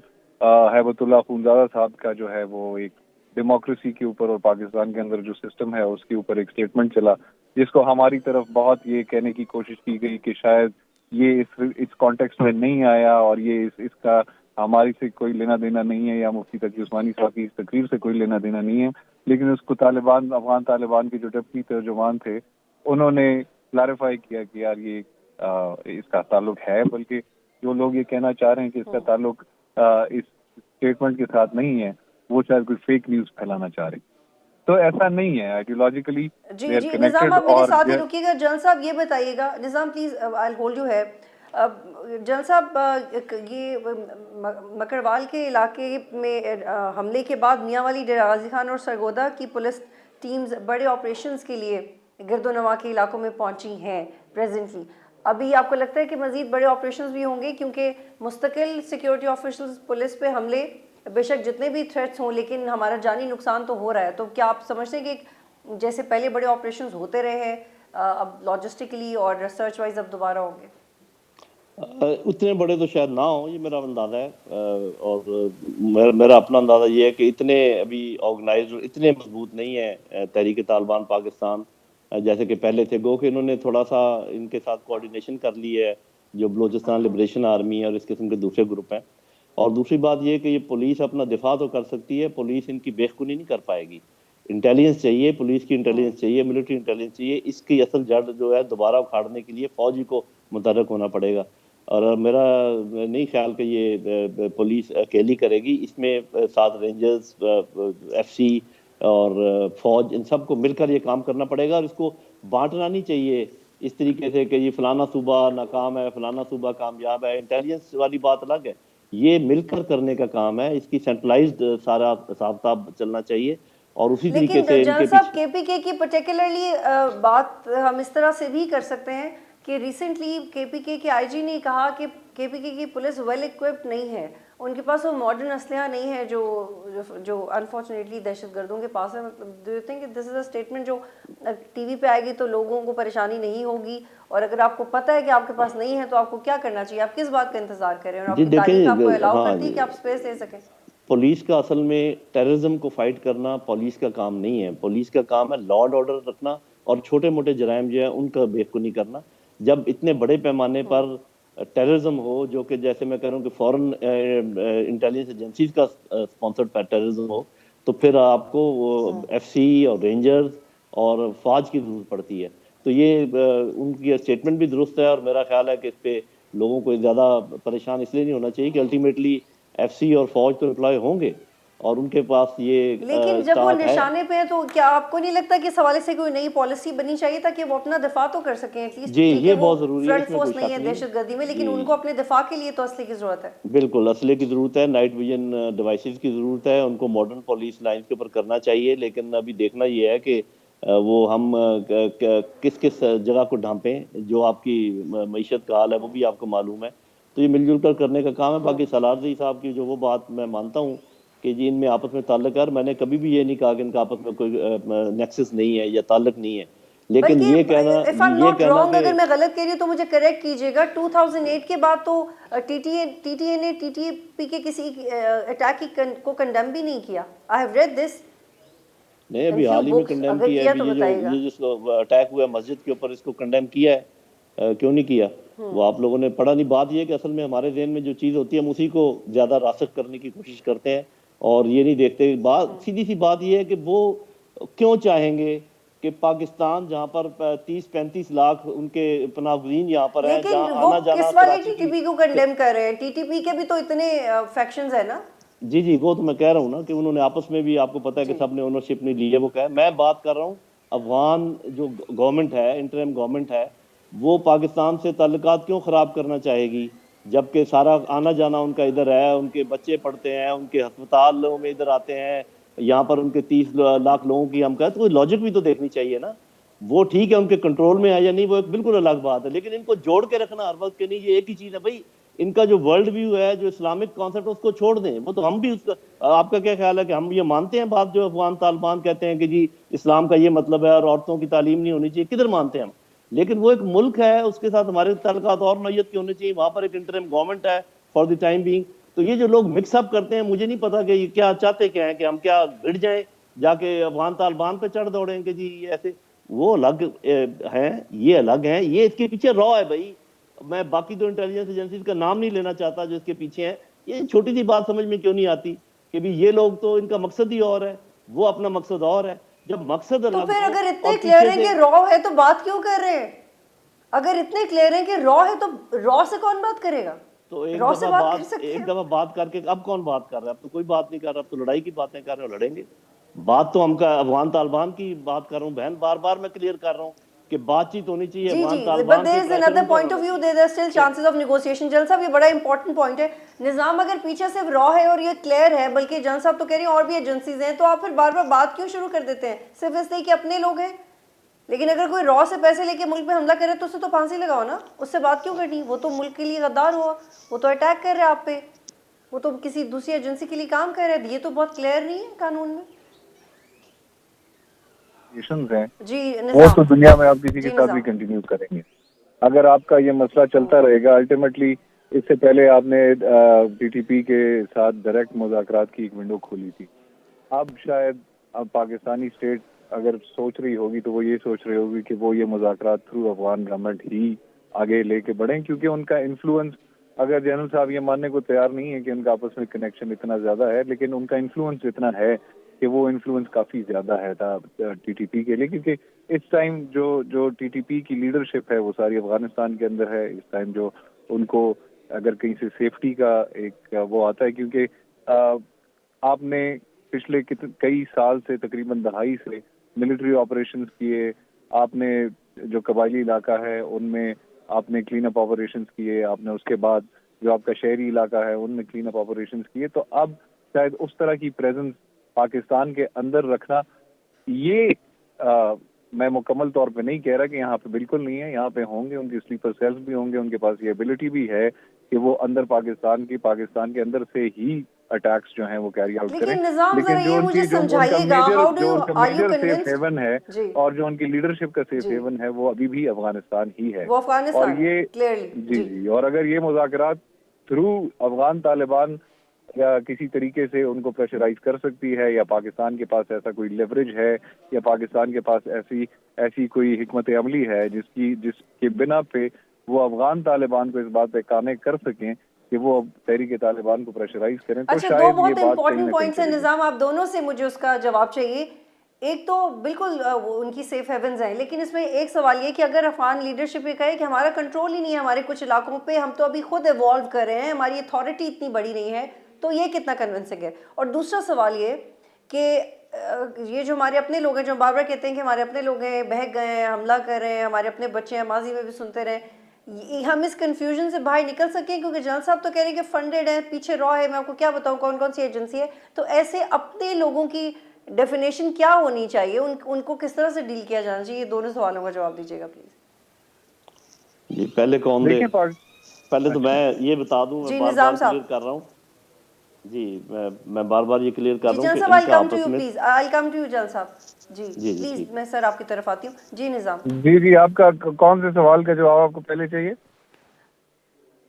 ہیبت اللہ خونزادہ صاحب کا جو ہے وہ ایک ڈیموکریسی کے اوپر اور پاکستان کے اندر جو سسٹم ہے اس کے اوپر ایک اسٹیٹمنٹ چلا جس کو ہماری طرف بہت یہ کہنے کی کوشش کی گئی کہ شاید یہ اس کانٹیکسٹ میں نہیں آیا اور یہ اس کا ہماری سے کوئی لینا دینا نہیں ہے یا مفتی تقی عثمانی صاحب کی اس تقریر سے کوئی لینا دینا نہیں ہے. لیکن اس کو افغان طالبان کے جو ڈپٹی ترجمان تھے انہوں نے کلیریفائی کیا کہ یار یہ اس کا تعلق ہے، بلکہ جو لوگ یہ کہنا چاہ رہے ہیں کہ اس کا تعلق اس اسٹیٹمنٹ کے ساتھ نہیں ہے وہ شاید کوئی فیک نیوز پھیلانا چاہ رہے. تو ایسا نہیں ہے, آئیڈیولوجیکلی جی نظام آپ میرے ساتھ ہی رکیے گا. جنرل صاحب یہ بتائیے گا, نظام پلیز آئی ہولڈ یو ہے. جنرل صاحب یہ مکڑوال کے علاقے میں حملے کے بعد میاں والی ڈیرہ غازی خان اور سرگودا کی پولیس ٹیمز بڑے آپریشنز کے لیے گرد و نواح کے علاقوں میں پہنچی ہیں پریزنٹلی. ابھی آپ کو لگتا ہے کہ مزید بڑے آپریشنز بھی ہوں گے, کیونکہ مستقل سیکیورٹی آفیشلز پولیس پہ حملے بے شک جتنے بھی تھریٹس ہوں لیکن ہمارا جانی نقصان تو ہو رہا ہے, تو کیا آپ سمجھتے ہیں کہ جیسے پہلے بڑے آپریشنز ہوتے رہے ہیں اب لاجسٹکلی اور ریسرچ وائز اب دوبارہ ہوں گے؟ اتنے بڑے تو شاید نہ ہوں, یہ میرا اندازہ ہے, اور میرا اپنا اندازہ یہ ہے کہ اتنے ابھی آرگنائزڈ اتنے مضبوط نہیں ہے تحریک طالبان پاکستان جیسے کہ پہلے تھے. گو کہ انہوں نے تھوڑا سا ان کے ساتھ کوآرڈینیشن کر لی ہے جو بلوچستان لبریشن آرمی ہے اور اس قسم کے دوسرے گروپ ہیں. اور دوسری بات یہ کہ یہ پولیس اپنا دفاع تو کر سکتی ہے, پولیس ان کی بےخونی نہیں کر پائے گی. انٹیلیجنس چاہیے, پولیس کی انٹیلیجنس چاہیے, ملٹری انٹیلیجنس چاہیے. اس کی اصل جڑ جو ہے دوبارہ اکھاڑنے کے لیے فوجی کو متحرک ہونا پڑے گا. اور میرا نہیں خیال کہ یہ پولیس اکیلی کرے گی, اس میں ساتھ رینجرز, ایف سی اور فوج ان سب کو مل کر یہ کام کرنا پڑے گا. اور اس کو بانٹنا نہیں چاہیے اس طریقے سے کہ یہ فلانا صوبہ ناکام ہے فلانا صوبہ کامیاب ہے. انٹیلیجنس والی بات الگ ہے, یہ مل کر کرنے کا کام ہے. اس کی سینٹرلائزڈ سارا حساب کتاب چلنا چاہیے اور اسی طریقے سے ان کے جنرل صاحب کے پی کے کی پرٹیکولرلی بات ہم اس طرح سے بھی کر سکتے ہیں کہ ریسنٹلی کے پی کے آئی جی نے کہا کہ کے پی کے کی پولیس ویل اکوپڈ نہیں ہے, ان کے پاس وہ ماڈرن اسلحہ نہیں ہے جو انفارچونیٹلی دہشت گردوں کے پاس ہے. Do you think this is a statement جو ٹی وی پہ آئے گی تو لوگوں کو پریشانی نہیں ہوگی, اور اگر آپ کو پتہ ہے کہ آپ کے پاس نہیں ہے تو آپ کو کیا کرنا چاہیے, آپ کس بات کا انتظار کریں, اور آپ کی تاریخ آپ کو الاؤ کرتی ہے کہ آپ اسپیس لے سکیں؟ پولیس کا اصل میں ٹیررزم کو فائٹ کرنا پولیس کا کام نہیں ہے. پولیس کا کام ہے لا اینڈ آرڈر رکھنا اور چھوٹے موٹے جرائم جو ہیں ان کا بےخونی کرنا. جب اتنے بڑے پیمانے پر ٹیررزم ہو, جو کہ جیسے میں کہہ رہا ہوں کہ فورن انٹیلیجنس ایجنسیز کا اسپانسرڈ ٹیررزم ہو, تو پھر آپ کو ایف سی اور رینجرز اور فوج کی ضرورت پڑتی ہے. تو یہ ان کی اسٹیٹمنٹ بھی درست ہے, اور میرا خیال ہے کہ اس پہ لوگوں کو زیادہ پریشان اس لیے نہیں ہونا چاہیے کہ الٹیمیٹلی ایف سی اور فوج تو امپلائی ہوں گے اور ان کے پاس یہ لیکن جب وہ نشانے پہ ہیں تو کیا آپ کو نہیں لگتا کہ اس حوالے سے کوئی نئی پالیسی بنی چاہیے تاکہ وہ اپنا دفاع تو کر سکیں ایٹ لیسٹ؟ جی ٹھیک ہے یہ وہ بہت ضروری ہے, فرنٹ فورس نہیں ہے دہشت گردی میں, لیکن ان کو اپنے دفاع کے لیے تو اسلحے کی ضرورت ہے. بالکل اسلحے کی ضرورت ہے, نائٹ ویژن ڈیوائسز کی ضرورت ہے, ان کو ماڈرن پولیس لائنز کے اوپر کرنا چاہیے. لیکن ابھی دیکھنا یہ ہے کہ وہ ہم کس کس جگہ کو ڈھانپیں. جو آپ کی معیشت کا حال ہے وہ بھی آپ کو معلوم ہے, تو یہ مل جل کر کرنے کا کام ہے. باقی سالارزی صاحب کی جو وہ بات میں مانتا ہوں کہ جی ان میں آپس میں تعلق ہے, اور میں نے کبھی بھی یہ نہیں کہا کہ ان کا آپس میں کوئی نیکسس نہیں ہے یا تعلق نہیں ہے, لیکن یہ کہنا اگر میں غلط کہہ رہی ہوں تو مجھے کریکٹ کیجیے گا, 2008 کے بعد تو ٹی ٹی اے نے ٹی ٹی پی کے کسی اٹیک کو کنڈیم بھی نہیں کیا. I have read this. نہیں ابھی حال ہی میں کنڈیم کیا ہے, یہ جو اٹیک ہوا ہے مسجد کے اوپر اس کو کنڈیم کیا ہے, کیوں نہیں کیا وہ آپ لوگوں نے پڑھا نہیں. بات یہ ہے کہ اصل میں ہمارے ذہن میں جو چیز ہوتی ہے ہم اسی کو زیادہ راسخ کرنے کی کوشش کرتے ہیں اور یہ نہیں دیکھتے. بات سیدھی سی بات یہ ہے کہ وہ کیوں چاہیں گے کہ پاکستان جہاں پر 30-35 لاکھ ان کے پناہ گزین یہاں پر ہیں, جہاں آنا جانا کس والے ٹی ٹی پی کو کنڈیم کر رہے ہیں؟ ٹی ٹی پی کے بھی تو اتنے فیکشنز ہیں نا. جی وہ تو میں کہہ رہا ہوں نا کہ انہوں نے آپس میں بھی, آپ کو پتہ ہے کہ سب نے اونرشپ نہیں لی ہے. وہ کہ میں بات کر رہا ہوں افغان جو گورنمنٹ ہے, انٹرم گورنمنٹ ہے, وہ پاکستان سے تعلقات کیوں خراب کرنا چاہے گی جبکہ سارا آنا جانا ان کا ادھر ہے, ان کے بچے پڑھتے ہیں, ان کے ہسپتالوں میں ادھر آتے ہیں, یہاں پر ان کے 30 لاکھ لوگوں کی ہم کہتے ہیں, کوئی لاجک بھی تو دیکھنی چاہیے نا. وہ ٹھیک ہے ان کے کنٹرول میں ہے یا نہیں وہ ایک بالکل الگ بات ہے, لیکن ان کو جوڑ کے رکھنا ہر وقت کے نہیں, یہ ایک ہی چیز ہے بھائی. ان کا جو ورلڈ ویو ہے, جو اسلامک کانسیپٹ اس کو چھوڑ دیں. وہ تو ہم بھی اس کا, آپ کا کیا خیال ہے کہ ہم یہ مانتے ہیں بات جو افغان طالبان کہتے ہیں کہ جی اسلام کا یہ مطلب ہے اور عورتوں کی تعلیم نہیں ہونی چاہیے, کدھر مانتے ہیں ہم؟ لیکن وہ ایک ملک ہے, اس کے ساتھ ہمارے تعلقات اور نوعیت کے ہونے چاہیے. وہاں پر ایک انٹرم گورنمنٹ ہے فار دی ٹائم بینگ. تو یہ جو لوگ مکس اپ کرتے ہیں, مجھے نہیں پتا کہ یہ کیا چاہتے کیا ہیں, کہ ہم کیا بھڑ جائیں جا کے افغان طالبان پہ چڑھ دوڑیں کہ جی ایسے. وہ الگ ہیں, یہ الگ ہیں, یہ اس کے پیچھے را ہے بھائی. میں باقی دو انٹیلیجنس ایجنسیز کا نام نہیں لینا چاہتا جو اس کے پیچھے ہیں. یہ چھوٹی سی بات سمجھ میں کیوں نہیں آتی کہ بھی یہ لوگ تو ان کا مقصد ہی اور ہے, وہ اپنا مقصد اور ہے. جب مقصد الگ تو پھر اگر اتنے کلیئر ہے کہ را ہے تو بات کیوں کر رہے ہیں؟ اگر اتنے کلیئر ہے کہ را ہے تو را سے کون بات کرے گا؟ تو ایک رو سے دفعہ بات بات کر سکتے ایک ہیں. دفعہ بات کر کے اب کون بات کر رہا ہے؟ اب تو کوئی بات نہیں کر رہا، اب تو لڑائی کی باتیں کر رہے ہو، لڑیں گے. بات تو ہم کا افغان طالبان کی بات کر رہا ہوں بہن، بار بار میں کلیئر کر رہا ہوں کہ بات چیت ہونی چاہیے جی افغان جی بٹ طالبان دیر پہ، از پریشر اندر ان پر پوائنٹ آف ہونا ویو، چاہیے. There are still chances of negotiation. جن صاحب یہ بڑا امپورٹنٹ پوائنٹ ہے. نظام اگر پیچھے صرف را ہے اور یہ کلیئر ہے، بلکہ جن صاحب تو کہہ رہی ہیں اور بھی ایجنسیز ہیں، تو آپ پھر بار بار بات کیوں شروع کر دیتے ہیں؟ صرف اس لیے کہ اپنے لوگ ہیں. لیکن اگر کوئی را سے پیسے لے کے ملک پہ حملہ کرے تو اسے تو پھانسی لگاؤ نا، اس سے بات کیوں کرنی؟ وہ تو ملک کے لیے غدار ہوا، وہ تو اٹیک کر رہا ہے آپ پہ، وہ تو کسی دوسری ایجنسی کے لیے کام کر رہا ہے. یہ تو بہت کلیئر نہیں ہے قانون میں. ہیں جی وہ نظام. تو دنیا میں آپ کسی کے جی ساتھ بھی نظام. کنٹینیو کریں گے. اگر آپ کا یہ مسئلہ چلتا رہے گا الٹیمیٹلی، اس سے پہلے آپ نے ٹی ٹی پی کے ساتھ ڈائریکٹ مذاکرات کی ایک ونڈو کھولی تھی. اب شاید اب پاکستانی اسٹیٹ اگر سوچ رہی ہوگی تو وہ یہ سوچ رہی ہوگی کہ وہ یہ مذاکرات تھرو افغان گورنمنٹ ہی آگے لے کے بڑھیں، کیونکہ ان کا انفلوئنس، اگر جنرل صاحب یہ ماننے کو تیار نہیں ہے کہ ان کا آپس میں کنیکشن اتنا زیادہ ہے، لیکن ان کا انفلوئنس اتنا ہے کہ وہ انفلوئنس کافی زیادہ ہے تھا ٹی ٹی پی کے لیے. کیونکہ اس ٹائم جو ٹی ٹی پی کی لیڈرشپ ہے وہ ساری افغانستان کے اندر ہے. اس ٹائم جو ان کو اگر کہیں سے سیفٹی کا ایک وہ آتا ہے، کیونکہ آپ نے پچھلے کئی سال سے تقریباً دہائی سے ملٹری آپریشنز کیے، آپ نے جو قبائلی علاقہ ہے ان میں آپ نے کلین اپ آپریشنز کیے، آپ نے اس کے بعد جو آپ کا شہری علاقہ ہے ان میں کلین اپ آپریشنز کیے. تو اب شاید اس طرح کی پریزنس پاکستان کے اندر رکھنا، یہ میں مکمل طور پہ نہیں کہہ رہا کہ یہاں پہ بالکل نہیں ہے، یہاں پہ ہوں گے، ان کی سلیپر سیلز بھی ہوں گے، ان کے پاس یہ ایبلٹی بھی ہے کہ وہ اندر پاکستان کے اندر سے ہی اٹیکس جو ہیں وہ کیری آؤٹ کریں. لیکن نظام ذرا لیکن یہ مجھے جو ان کا سمجھائیے گا، میجر ہاؤ ڈو جو یو ان کا are you major Saif convinced. ہیون ہے جی اور جو ان کی لیڈرشپ کا سیف جی ہیون ہے وہ ابھی بھی افغانستان ہی ہے. وہ اور افغانستان ہے یہ کلیئرلی. جی جی اور اگر یہ مذاکرات تھرو افغان طالبان یا کسی طریقے سے ان کو پریشرائز کر سکتی ہے، یا پاکستان کے پاس ایسا کوئی لیوریج ہے، یا پاکستان کے پاس ایسی کوئی حکمت عملی ہے جس کے بنا پہ وہ افغان طالبان کو اس بات پہ قانع کر سکیں کہ وہ تحریک طالبان کو پریشرائز کریں، تو اچھا، دو شاید یہ بہت بات کہیں امپورٹنٹ نہ کہیں پوائنٹس ہیں چلے گی. نظام، آپ دونوں سے مجھے اس کا جواب چاہیے. ایک تو بالکل ان کی سیف ہیونز ہیں، لیکن اس میں ایک سوال یہ کہ اگر افغان لیڈرشپ یہ کہے کہ ہمارا کنٹرول ہی نہیں ہے ہمارے کچھ علاقوں پہ، ہم تو ابھی خود ایوالو کر رہے ہیں، ہماری اتھارٹی اتنی بڑی نہیں ہے، تو یہ کتنا کنونسنگ ہے؟ اور دوسرا سوال یہ کہ یہ جو ہمارے اپنے لوگ ہیں، جو بار بار کہتے ہیں کہ ہمارے اپنے لوگ ہیں، بہک گئے ہیں، حملہ کر رہے ہیں، ہمارے اپنے بچے ہیں، ماضی میں بھی سنتے رہے، ہم اس کنفیوژن سے باہر نکل سکیں؟ کیونکہ جنرل صاحب تو کہہ رہے ہیں کہ فنڈڈ ہے، پیچھے را ہے، میں آپ کو کیا بتاؤں کون کون سی ایجنسی ہے. تو ایسے اپنے لوگوں کی ڈیفینیشن کیا ہونی چاہیے، ان کو کس طرح سے ڈیل کیا جانا چاہیے؟ یہ دونوں سوالوں کا جواب دیجیے گا پلیز. جی پہلے کون دے؟ دیکھیں پہلے تو اچھا میں یہ بتا دوں، میں جی بار بار نظام صاحب. کلیئر کر رہا ہوں. جی میں بار بار یہ کلیئر کر جی رہا ہوں جنرل کہ صاحب ان آئی کا کم ٹو یو آپس میں please, I come to you general صاحب. جی جی جی پلیز ٹھیک. میں سر آپ کی طرف آتی ہوں. جی نظام. جی آپ کا کون سے سوال کا جواب آپ کو پہلے چاہیے؟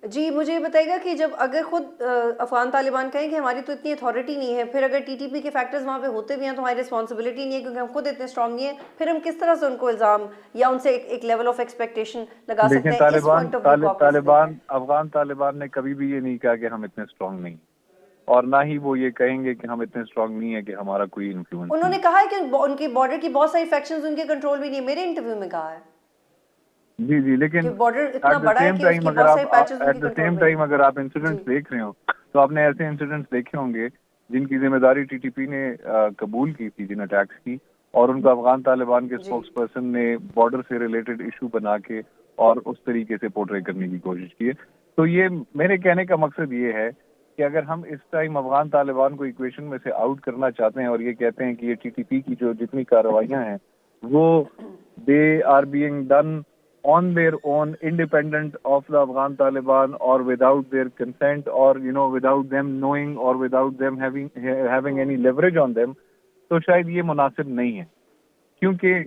جی مجھے یہ بتائے گا کہ جب اگر خود افغان طالبان کہیں کہ ہماری تو اتنی اتھارٹی نہیں ہے، پھر اگر ٹی ٹی پی کے فیکٹرز وہاں پہ ہوتے بھی ہیں تو ہماری رسپانسبلٹی نہیں ہے کیونکہ ہم خود اتنے اسٹرانگ نہیں ہیں، پھر ہم کس طرح سے ان کو الزام یا ان سے ایک لیول آف ایکسپیکٹیشن لگا دیکھیں سکتے ہیں؟ اس پوائنٹ آف ویو کو آپ کیسے دیکھتے ہیں؟ افغان طالبان نے کبھی بھی یہ نہیں کہا کہ ہم اتنے اسٹرانگ نہیں، اور نہ ہی وہ یہ کہیں گے کہ ہم اتنے اسٹرانگ نہیں ہے کہ ہمارا کوئی انفلوئنس انہوں نہیں نے کہا ہے کہ ان کی بارڈر کی بہت ساری فیکشنز ان کے کنٹرول بھی نہیں ہے، میرے انٹرویو میں کہا ہے جی لیکن کہ بارڈر اتنا ایٹ دا بڑا ہے سیم کہ اس ٹائم کی بہت ساری پیچز ان کے ایٹ دا کنٹرول سیم میں نہیں ٹائم ہے. اگر آپ جی انسیڈنٹس دیکھ رہے ہو تو آپ نے ایسے انسیڈنٹس دیکھے ہوں گے جن کی ذمہ داری ٹی ٹی پی نے قبول کی تھی، جن اٹیکس کی، اور ان کو افغان طالبان کے جی اسپوکس پرسن نے بارڈر سے ریلیٹڈ ایشو بنا کے اور اس طریقے سے پورٹری کرنے کی کوشش کی ہے. تو یہ میرے کہنے کا مقصد یہ ہے کہ اگر ہم اس ٹائم افغان طالبان کو ایکویشن میں سے آؤٹ کرنا چاہتے ہیں اور یہ کہتے ہیں کہ یہ ٹی ٹی پی کی جو جتنی کارروائیاں ہیں وہ they are being done on their own independent of the Afghan Taliban or without their consent or without them knowing or without them having any leverage on them, تو شاید یہ مناسب نہیں ہے. کیونکہ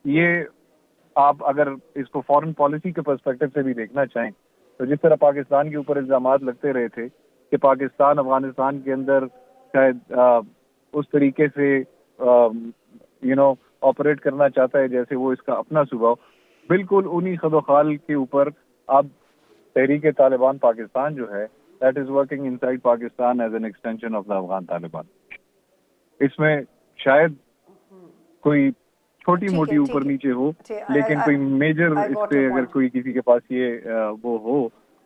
یہ آپ اگر اس کو فورن پالیسی کے پرسپیکٹو سے بھی دیکھنا چاہیں تو جس طرح پاکستان کے اوپر الزامات لگتے رہے تھے کہ پاکستان افغانستان کے اندر شاید اس طریقے سے آپریٹ کرنا چاہتا ہے جیسے وہ اس کا اپنا صوبہ ہو، بالکل انہی خد و خال کے اوپر اب تحریک طالبان پاکستان جو ہے that is working inside Pakistan as an extension of the Afghan Taliban. اس میں شاید کوئی چھوٹی ٹھیک موٹی ہے اوپر ٹھیک نیچے ہو، ہے لیکن کوئی میجر آئی اس گاٹ پہ یور اگر پوائنٹ. کوئی کسی کے پاس یہ وہ ہو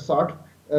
60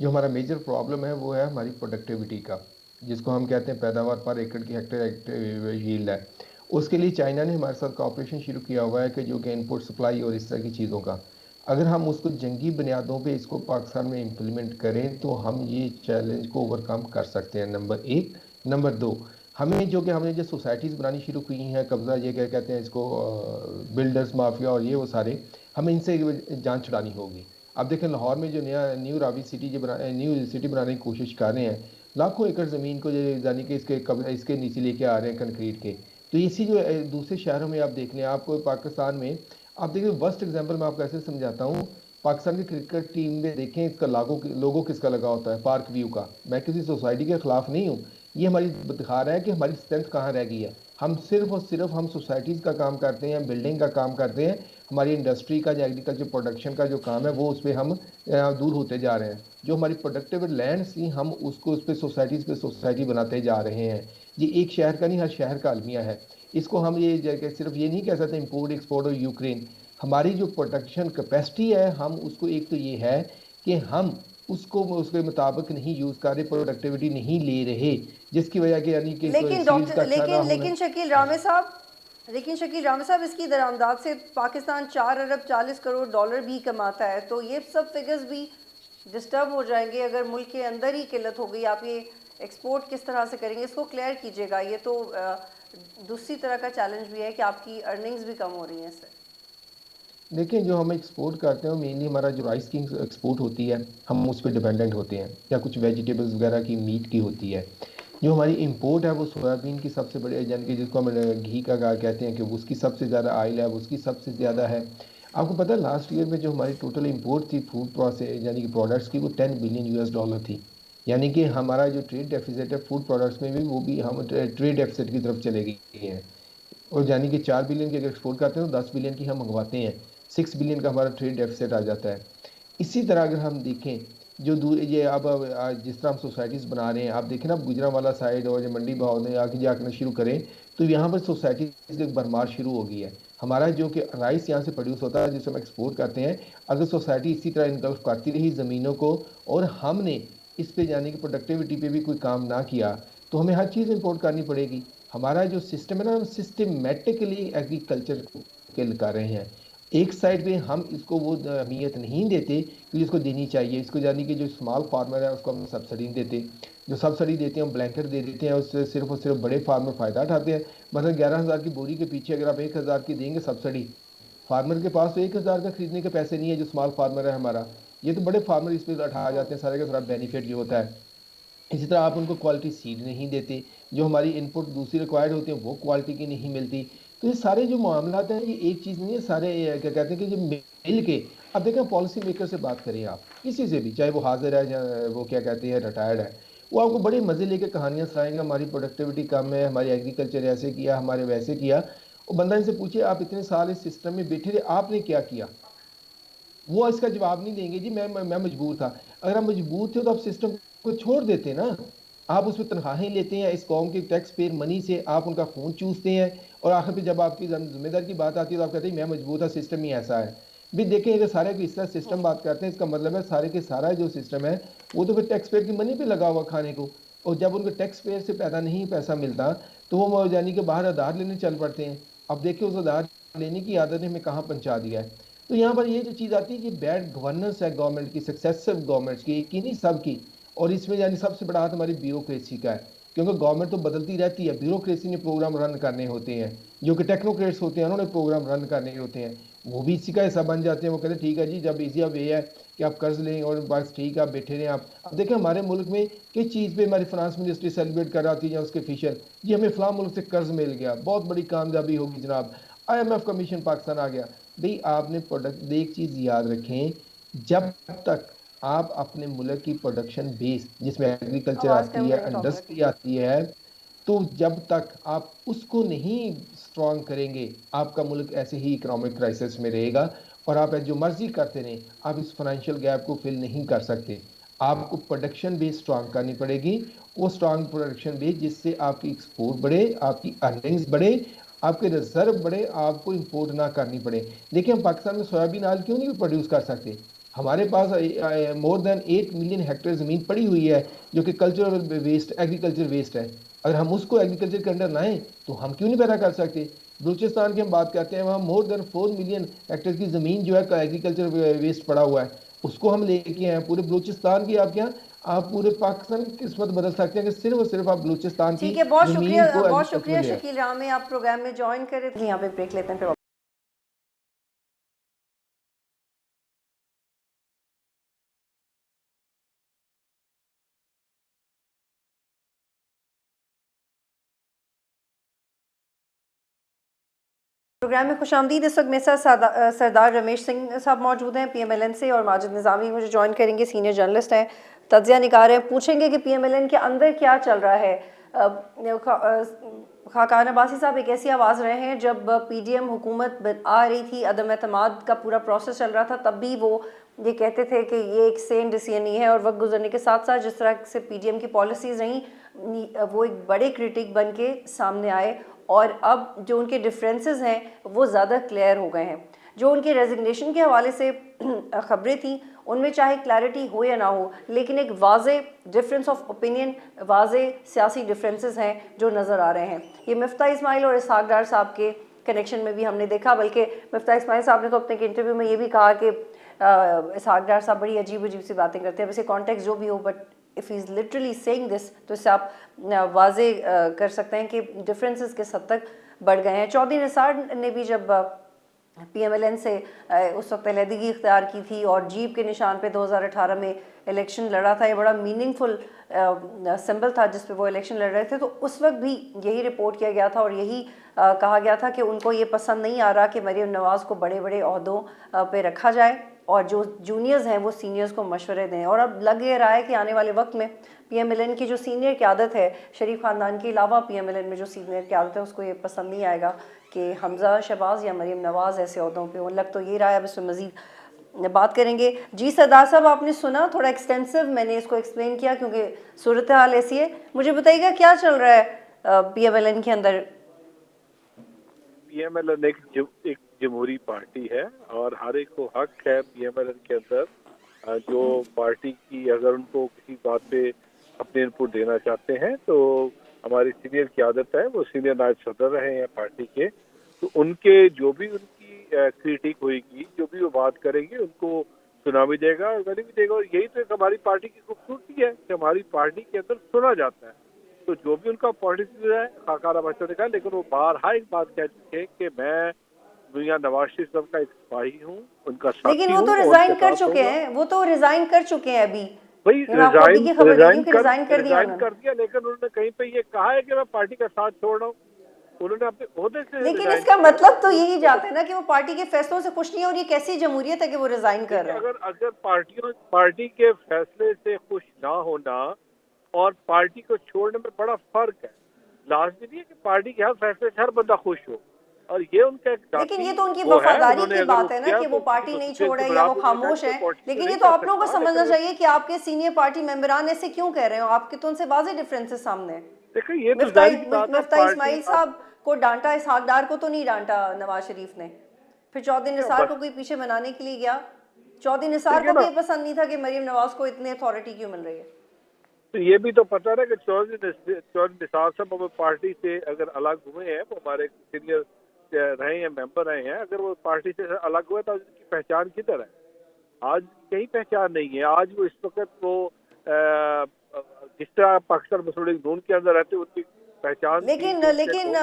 جو ہمارا میجر پرابلم ہے وہ ہے ہماری پروڈکٹیوٹی کا، جس کو ہم کہتے ہیں پیداوار پر ایکڑ کی ہیکٹر ییلڈ ہے. اس کے لیے چائنا نے ہمارے ساتھ کوآپریشن شروع کیا ہوا ہے کہ جو کہ انپٹ سپلائی اور اس طرح کی چیزوں کا، اگر ہم اس کو جنگی بنیادوں پہ اس کو پاکستان میں امپلیمنٹ کریں تو ہم یہ چیلنج کو اوور کم کر سکتے ہیں، نمبر ایک. نمبر دو، ہمیں ہم نے جو سوسائٹیز بنانی شروع کی ہیں، قبضہ یہ کیا کہتے ہیں اس کو، بلڈرز مافیا اور یہ وہ سارے، ہمیں ان سے جان چھڑانی ہوگی. اب دیکھیں لاہور میں جو نیو راوی سٹی نیو سٹی بنانے کی کوشش کر رہے ہیں، لاکھوں ایکڑ زمین کو یعنی کہ اس کے نیچے لے کے آ رہے ہیں کنکریٹ کے. تو اسی جو دوسرے شہروں میں آپ دیکھ لیں، آپ کو پاکستان میں آپ دیکھیں ورسٹ ایگزامپل میں آپ کو ایسے سمجھاتا ہوں. پاکستان کی کرکٹ ٹیم میں دیکھیں اس کا لوگو کس کا لگا ہوتا ہے، پارک ویو کا. میں کسی سوسائٹی کے خلاف نہیں ہوں، یہ ہماری دکھا رہا ہے کہ ہماری اسٹرینتھ کہاں رہ گئی ہے. ہم صرف اور صرف ہم سوسائٹیز کا کام کرتے ہیں، بلڈنگ کا کام کرتے ہیں، ہماری انڈسٹری کا جو ایگریکلچر پروڈکشن کا جو کام ہے وہ اس پہ ہم دور ہوتے جا رہے ہیں. جو ہماری پروڈکٹیو لینڈ تھی ہم اس کو اس پہ سوسائٹی بناتے جا رہے ہیں. یہ ایک شہر کا نہیں، ہر شہر کا المیہ ہے. اس کو ہم یہ صرف یہ نہیں کہہ سکتے امپورٹ ایکسپورٹ اور یوکرین. ہماری جو پروڈکشن کیپیسٹی ہے، ہم اس کو ایک تو یہ ہے کہ ہم اس کو اس کے مطابق نہیں یوز کر رہے، پروڈکٹیوٹی نہیں لے رہے، جس کی وجہ کہ یعنی کہ لیکن سیلز کا ڈاکٹر اچھا نہ ہونا. لیکن شکیل رامے صاحب اس کی درآمدات سے پاکستان 4 ارب 40 کروڑ ڈالر بھی کماتا ہے، تو یہ سب فگرز بھی ڈسٹرب ہو جائیں گے اگر ملک کے اندر ہی قلت ہو گئی. آپ یہ ایکسپورٹ کس طرح سے کریں گے، اس کو کلیئر کیجیے گا. یہ تو دوسری طرح کا چیلنج بھی ہے کہ آپ کی ارننگز بھی کم ہو رہی ہیں اس سے. دیکھیں جو ہم ایکسپورٹ کرتے ہیں مینلی ہمارا جو رائس کی ایکسپورٹ ہوتی ہے ہم اس پہ ڈیپینڈنٹ ہوتے ہیں، یا کچھ ویجیٹیبلز وغیرہ کی، میٹ کی ہوتی ہے. جو ہماری امپورٹ ہے وہ سویابین کی سب سے بڑی، یعنی کہ جس کو ہم گھی کا کہتے ہیں کہ اس کی سب سے زیادہ آئل ہے، اس کی سب سے زیادہ ہے. آپ کو پتہ ہے لاسٹ ایئر میں جو ہماری ٹوٹل امپورٹ تھی فوڈ پروسیس یعنی کہ پروڈکٹس کی، وہ $10 بلین تھی. یعنی کہ ہمارا جو ٹریڈ ڈیفیسٹ ہے فوڈ پروڈکٹس میں بھی، وہ بھی ہم ٹریڈ ڈیفیسٹ کی طرف چلے گئے ہیں. اور یعنی کہ 4 بلین کی اگر ایکسپورٹ کرتے ہیں تو 10 بلین کی ہم منگواتے ہیں، 6 بلین کا ہمارا ٹریڈ ڈیفیسٹ آ جاتا ہے. اسی طرح اگر ہم دیکھیں جو یہ اب جس طرح ہم سوسائٹیز بنا رہے ہیں، آپ دیکھیں نا گجرانوالا سائڈ اور منڈی بہاؤ نے آگے جا کر شروع کریں تو یہاں پر سوسائٹیز کی بھرمار شروع ہو گئی ہے. ہمارا جو کہ رائس یہاں سے پروڈیوس ہوتا ہے جس ہم ایکسپورٹ کرتے ہیں، اگر سوسائٹی اسی طرح انگلف کرتی رہی زمینوں کو اور ہم نے اس پہ یعنی کہ پروڈکٹیوٹی پہ بھی کوئی کام نہ کیا تو ہمیں ہر چیز امپورٹ کرنی پڑے گی. ہمارا جو سسٹم ہے نا، ہم سسٹمیٹکلی ایگریکلچر کو کل کر رہے ہیں. ایک سائڈ پہ ہم اس کو وہ اہمیت نہیں دیتے کہ اس کو دینی چاہیے. اس کو یعنی کہ جو اسمال فارمر ہے اس کو ہم سبسڈی نہیں دیتے، جو سبسڈی دیتے ہیں ہم بلینکٹ دے دیتے ہیں، اس سے صرف اور صرف بڑے فارمر فائدہ اٹھاتے ہیں. مثلا 11,000 کی بوری کے پیچھے اگر آپ 1,000 کی دیں گے سبسڈی، فارمر کے پاس تو 1,000 کا خریدنے کے پیسے نہیں ہے جو اسمال فارمر ہے ہمارا. یہ تو بڑے فارمر اس پہ اٹھا جاتے ہیں، سارے کا سارا بینیفٹ یہ ہوتا ہے. اسی طرح آپ ان کو کوالٹی سیڈ نہیں دیتے، جو ہماری ان پٹ دوسری ریکوائرڈ ہوتی ہیں وہ کوالٹی کی نہیں ملتی. تو یہ سارے جو معاملات ہیں یہ ایک چیز نہیں ہے، سارے کیا کہتے ہیں کہ یہ مل کے. اب دیکھیں پالیسی میکر سے بات کریں آپ کسی سے بھی، چاہے وہ حاضر ہے یا وہ کیا کہتے ہیں ریٹائرڈ ہے، وہ آپ کو بڑے مزے لے کے کہانیاں سنائیں گے ہماری پروڈکٹیوٹی کم ہے، ہماری ایگریکلچر ایسے کیا، ہمارے ویسے کیا. وہ بندہ ان سے پوچھے آپ اتنے سال اس سسٹم میں بیٹھے رہے، آپ نے کیا کیا؟ وہ اس کا جواب نہیں دیں گے. جی میں مجبور تھا. اگر آپ مجبور تھے تو آپ سسٹم کو چھوڑ دیتے نا. آپ اس پہ تنخواہیں لیتے ہیں، اس قوم کے ٹیکس پیئر منی سے آپ ان کا خون چوستے ہیں، اور آخر پہ جب آپ کی ذمہ داری کی بات آتی ہے تو آپ کہتے ہیں میں مجبور تھا، سسٹم ہی ایسا ہے. بھی دیکھیں اگر سارے کو اس طرح سسٹم بات کرتے ہیں، اس کا مطلب ہے سارے کے سارا جو سسٹم ہے وہ تو پھر ٹیکس پیئر کی منی پہ لگا ہوا کھانے کو. اور جب ان کو ٹیکس پیئر سے پیدا نہیں پیسہ ملتا تو وہ یعنی کہ باہر ادھار لینے چل پڑتے ہیں. اب دیکھیں اس ادھار لینے کی عادت نے ہمیں کہاں پہنچا دیا ہے. تو یہاں پر یہ جو چیز آتی ہے کہ بیڈ گورننس ہے گورنمنٹ کی، سکسیسو گورنمنٹس کی، ایک ہی نہیں سب کی. اور اس میں یعنی سب سے بڑا ہاتھ ہماری بیوروکریسی کا ہے، کیونکہ گورنمنٹ تو بدلتی رہتی ہے، بیوروکریسی نے پروگرام رن کرنے ہوتے ہیں. جو کہ ٹیکنوکریٹس ہوتے ہیں انہوں نے پروگرام رن کرنے ہوتے ہیں، وہ بھی اسی کا حصہ بن جاتے ہیں. وہ کہتے ہیں ٹھیک ہے جی جب ایزی وے ہے کہ آپ قرض لیں اور بس ٹھیک ہے آپ بیٹھے رہیں. آپ اب دیکھیں ہمارے ملک میں کس چیز پہ ہماری فنانس منسٹری سیلیبریٹ کر رہی ہے اس کے فیشر، جی ہمیں فلاں ملک سے قرض مل گیا، بہت بڑی کامیابی ہوگی جناب، IMF کا مشن پاکستان آ گیا. بھئی آپ نے پروڈکٹ ایک چیز یاد رکھیں، جب تک آپ اپنے ملک کی پروڈکشن بیس جس میں ایگریکلچر آواز کم آتی ہے، کریں ٹاپک. انڈسٹری آتی ہے، تو جب تک آپ اس کو نہیں سٹرونگ کریں گے آپ کا ملک ایسے ہی اکنامک کرائسس میں رہے گا. اور آپ جو مرضی کرتے رہیں آپ اس فائنینشیل گیپ کو فل نہیں کر سکتے. آپ کو پروڈکشن بیس سٹرونگ کرنی پڑے گی، وہ سٹرونگ پروڈکشن بیس جس سے آپ کی ایکسپورٹ بڑھے، آپ کی ارننگز بڑھے، آپ کے ریزرو بڑھے، آپ کو امپورٹ نہ کرنی پڑے. دیکھیں ہم پاکستان میں سویابین آئل کیوں نہیں پروڈیوس کر سکتے؟ ہمارے پاس مور دین 8 ملین ہیکٹر زمین پڑی ہوئی ہے جو کہ کلچرل ویسٹ ایگریکلچر ویسٹ ہے. اگر ہم اس کو ایگریکلچر کے انڈر لائیں تو ہم کیوں نہیں پیدا کر سکتے. بلوچستان کی ہم بات کرتے ہیں وہاں مور دین 4 ملین ہیکٹر کی زمین جو ہے ایگریکلچر ویسٹ پڑا ہوا ہے, اس کو ہم لے کے ہیں پورے بلوچستان کی. آپ کیا آپ پورے پاکستان کی قسمت بدل سکتے ہیں کہ صرف اور صرف آپ بلوچستان کی ٹھیک ہے, بہت شکریہ, زمین کو بہت ایگریکلچر شکریہ لے آئیں. شکیل رحمان, آپ پروگرام میں جوائن کرے. یہاں پہ بریک لیتے ہیں پھر پروگرام میں خوش آمدید. اس وقت میرے ساتھ سردار رمیش سنگھ صاحب موجود ہیں پی ایم ایل این سے, اور ماجد نظامی مجھے جوائن کریں گے, سینئر جرنلسٹ ہیں, تجزیہ نگار ہیں. پوچھیں گے کہ پی ایم ایل این کے اندر کیا چل رہا ہے. خاقان عباسی صاحب ایک ایسی آواز رہے ہیں جب پی ڈی ایم حکومت آ رہی تھی, عدم اعتماد کا پورا پروسیس چل رہا تھا, تب بھی وہ یہ کہتے تھے کہ یہ ایک سین ڈیسیژن نہیں ہے, اور وقت گزرنے کے ساتھ ساتھ جس طرح سے پی ڈی ایم کی پالیسیز رہیں وہ ایک بڑے کرٹک بن کے سامنے آئے, اور اب جو ان کے ڈفرینسز ہیں وہ زیادہ کلیئر ہو گئے ہیں. جو ان کے ریزگنیشن کے حوالے سے خبریں تھیں ان میں چاہے کلیئرٹی ہو یا نہ ہو, لیکن ایک واضح ڈفرینس آف اوپینین, واضح سیاسی ڈفرینسز ہیں جو نظر آ رہے ہیں. یہ مفتاح اسماعیل اور اسحاق ڈار صاحب کے کنیکشن میں بھی ہم نے دیکھا, بلکہ مفتاح اسماعیل صاحب نے تو اپنے انٹرویو میں یہ بھی کہا کہ اسحاق ڈار صاحب بڑی عجیب سی باتیں کرتے ہیں. ویسے کانٹیکس جو بھی ہو, but if he is literally saying this تو اس سے آپ واضح کر سکتے ہیں کہ ڈفرینسز کس حد تک بڑھ گئے ہیں. چودھری نثار نے بھی جب پی ایم ایل این سے اس وقت علیحدگی اختیار کی تھی اور جیپ کے نشان پہ 2018 میں الیکشن لڑا تھا, یہ بڑا میننگ فل سمبل تھا جس پہ وہ الیکشن لڑ رہے تھے, تو اس وقت بھی یہی رپورٹ کیا گیا تھا اور یہی کہا گیا تھا کہ ان کو یہ پسند نہیں آ رہا کہ مریم نواز کو بڑے بڑے عہدوں پہ رکھا جائے اور جو جونیئرز ہیں وہ سینئرز کو مشورے دیں. اور اب لگ یہ رہا ہے کہ آنے والے وقت میں پی ایم ایل این کی جو سینئر قیادت ہے, شریف خاندان کے علاوہ پی ایم ایل این میں جو سینئر قیادت ہے, اس کو یہ پسند نہیں آئے گا کہ حمزہ شہباز یا مریم نواز ایسے عہدوں پہ ہوں. لگ تو یہ رہا ہے, اب اس میں مزید بات کریں گے. جی سردار صاحب, آپ نے سنا تھوڑا ایکسٹینسو میں نے اس کو ایکسپلین کیا کیونکہ صورتحال ایسی ہے. مجھے بتائیے گا کیا چل رہا ہے پی ایم ایل این کے اندر. پی ایم ایل این ایک جمہوری پارٹی ہے اور ہر ایک کو حق ہے پی ایم ایل این کے اندر جو پارٹی کی اگر ان کو کسی بات پہ اپنے ان پٹ دینا چاہتے ہیں تو ہماری سینئر قیادت ہے, وہ سینئر نائب صدر رہے ہیں پارٹی کے, تو ان کے جو بھی ان کی کریٹک ہوئے گی, جو بھی وہ بات کریں گے ان کو سنا بھی دے گا اور گالی بھی دے گا. اور یہی تو ایک ہماری پارٹی کی خوبصورتی ہے کہ ہماری پارٹی کے اندر سنا جاتا ہے. تو جو بھی ان کا پالیسی ہے خاقان عباسی نے کہا, لیکن وہ بارہا ایک بات کہہ چکے کہ میں دنیا نواز شریف صاحب کا ایک سپاہی ہوں, ان کا ساتھی ہوں. لیکن وہ تو ریزائن کر چکے ہیں, وہ تو ریزائن کر چکے ہیں ابھی. بھائی ریزائن کر دیا, لیکن انہوں نے کہیں پہ یہ کہا ہے کہ میں پارٹی کا ساتھ چھوڑ رہا ہوں. انہوں نے اپنے عہدے سے لیکن اس کا مطلب تو یہی جاتا ہے نا کہ وہ پارٹی کے فیصلوں سے خوش نہیں ہے, اور یہ کیسی جمہوریت ہے کہ وہ ریزائن کر رہے ہیں. اگر پارٹی کے فیصلے سے خوش نہ ہونا اور پارٹی کو چھوڑنے میں بڑا فرق ہے. لازمی نہیں ہے کہ پارٹی کے ہر فیصلے سے ہر بندہ خوش ہو, اور یہ ان کا لیکن یہ تو ان کی وفاداری کی بات ہے نا کہ وہ پارٹی نہیں چھوڑے یا وہ خاموش ہیں. لیکن یہ تو آپ لوگوں کو سمجھنا چاہیے کہ آپ کے سینئر پارٹی ممبران ایسے کیوں کہہ رہے ہو, آپ کے تو ان سے واضح ڈفرینسز سامنے ہیں. مفتاح اسماعیل صاحب کو ڈانٹا, اسحاق ڈار کو تو نہیں ڈانٹا نواز شریف نے. پھر چودھری نثار کو کوئی پیچھے منانے کے لیے گیا. چودھری نثار کو بھی یہ پسند نہیں تھا کہ مریم نواز کو اتنی اتھارٹی کیوں مل رہی ہے. تو یہ بھی تو پتہ ہے کہ چودھری نثار صاحب پارٹی سے اگر الگ ہوئے ہیں, وہ ہمارے سینئر رہے ہیں, ممبر رہے ہیں, اگر وہ پارٹی سے الگ ہوئے تو ان کی پہچان کدھر ہے؟ آج کہیں پہچان نہیں ہے. آج وہ اس وقت وہ جس طرح پاکستان مسلم لیگ نون کے اندر رہتے ان کی پہچان. لیکن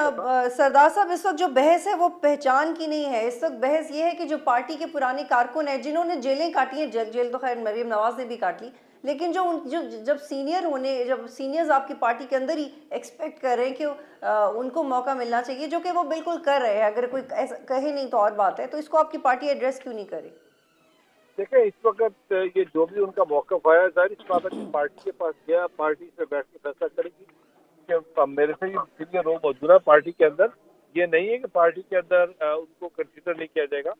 سردار صاحب اس وقت جو بحث ہے وہ پہچان کی نہیں ہے. اس وقت بحث یہ ہے کہ جو پارٹی کے پرانے کارکن ہیں جنہوں نے جیلیں کاٹی ہیں, جیل تو خیر مریم نواز نے بھی کاٹ لی, لیکن جب سینئرز آپ کی پارٹی کے اندر ہی ایکسپیکٹ کر رہے ہیں کہ ان کو موقع ملنا چاہیے, جو کہ وہ بالکل کر رہے ہیں, اگر کوئی کہے نہیں تو اور بات ہے, تو اس کو آپ کی پارٹی ایڈریس کیوں نہیں کرے؟ دیکھیں اس وقت یہ جو بھی ان کا موقف آیا, ظاہر اس بات ہے پارٹی کے پاس گیا, پارٹی سے بیٹھ کے فیصلہ کرے گی کہ میرے سے یہ سینئر لوگ موجود ہے پارٹی کے اندر. یہ نہیں ہے کہ پارٹی کے اندر ان کو کنسیڈر نہیں کیا جائے گا,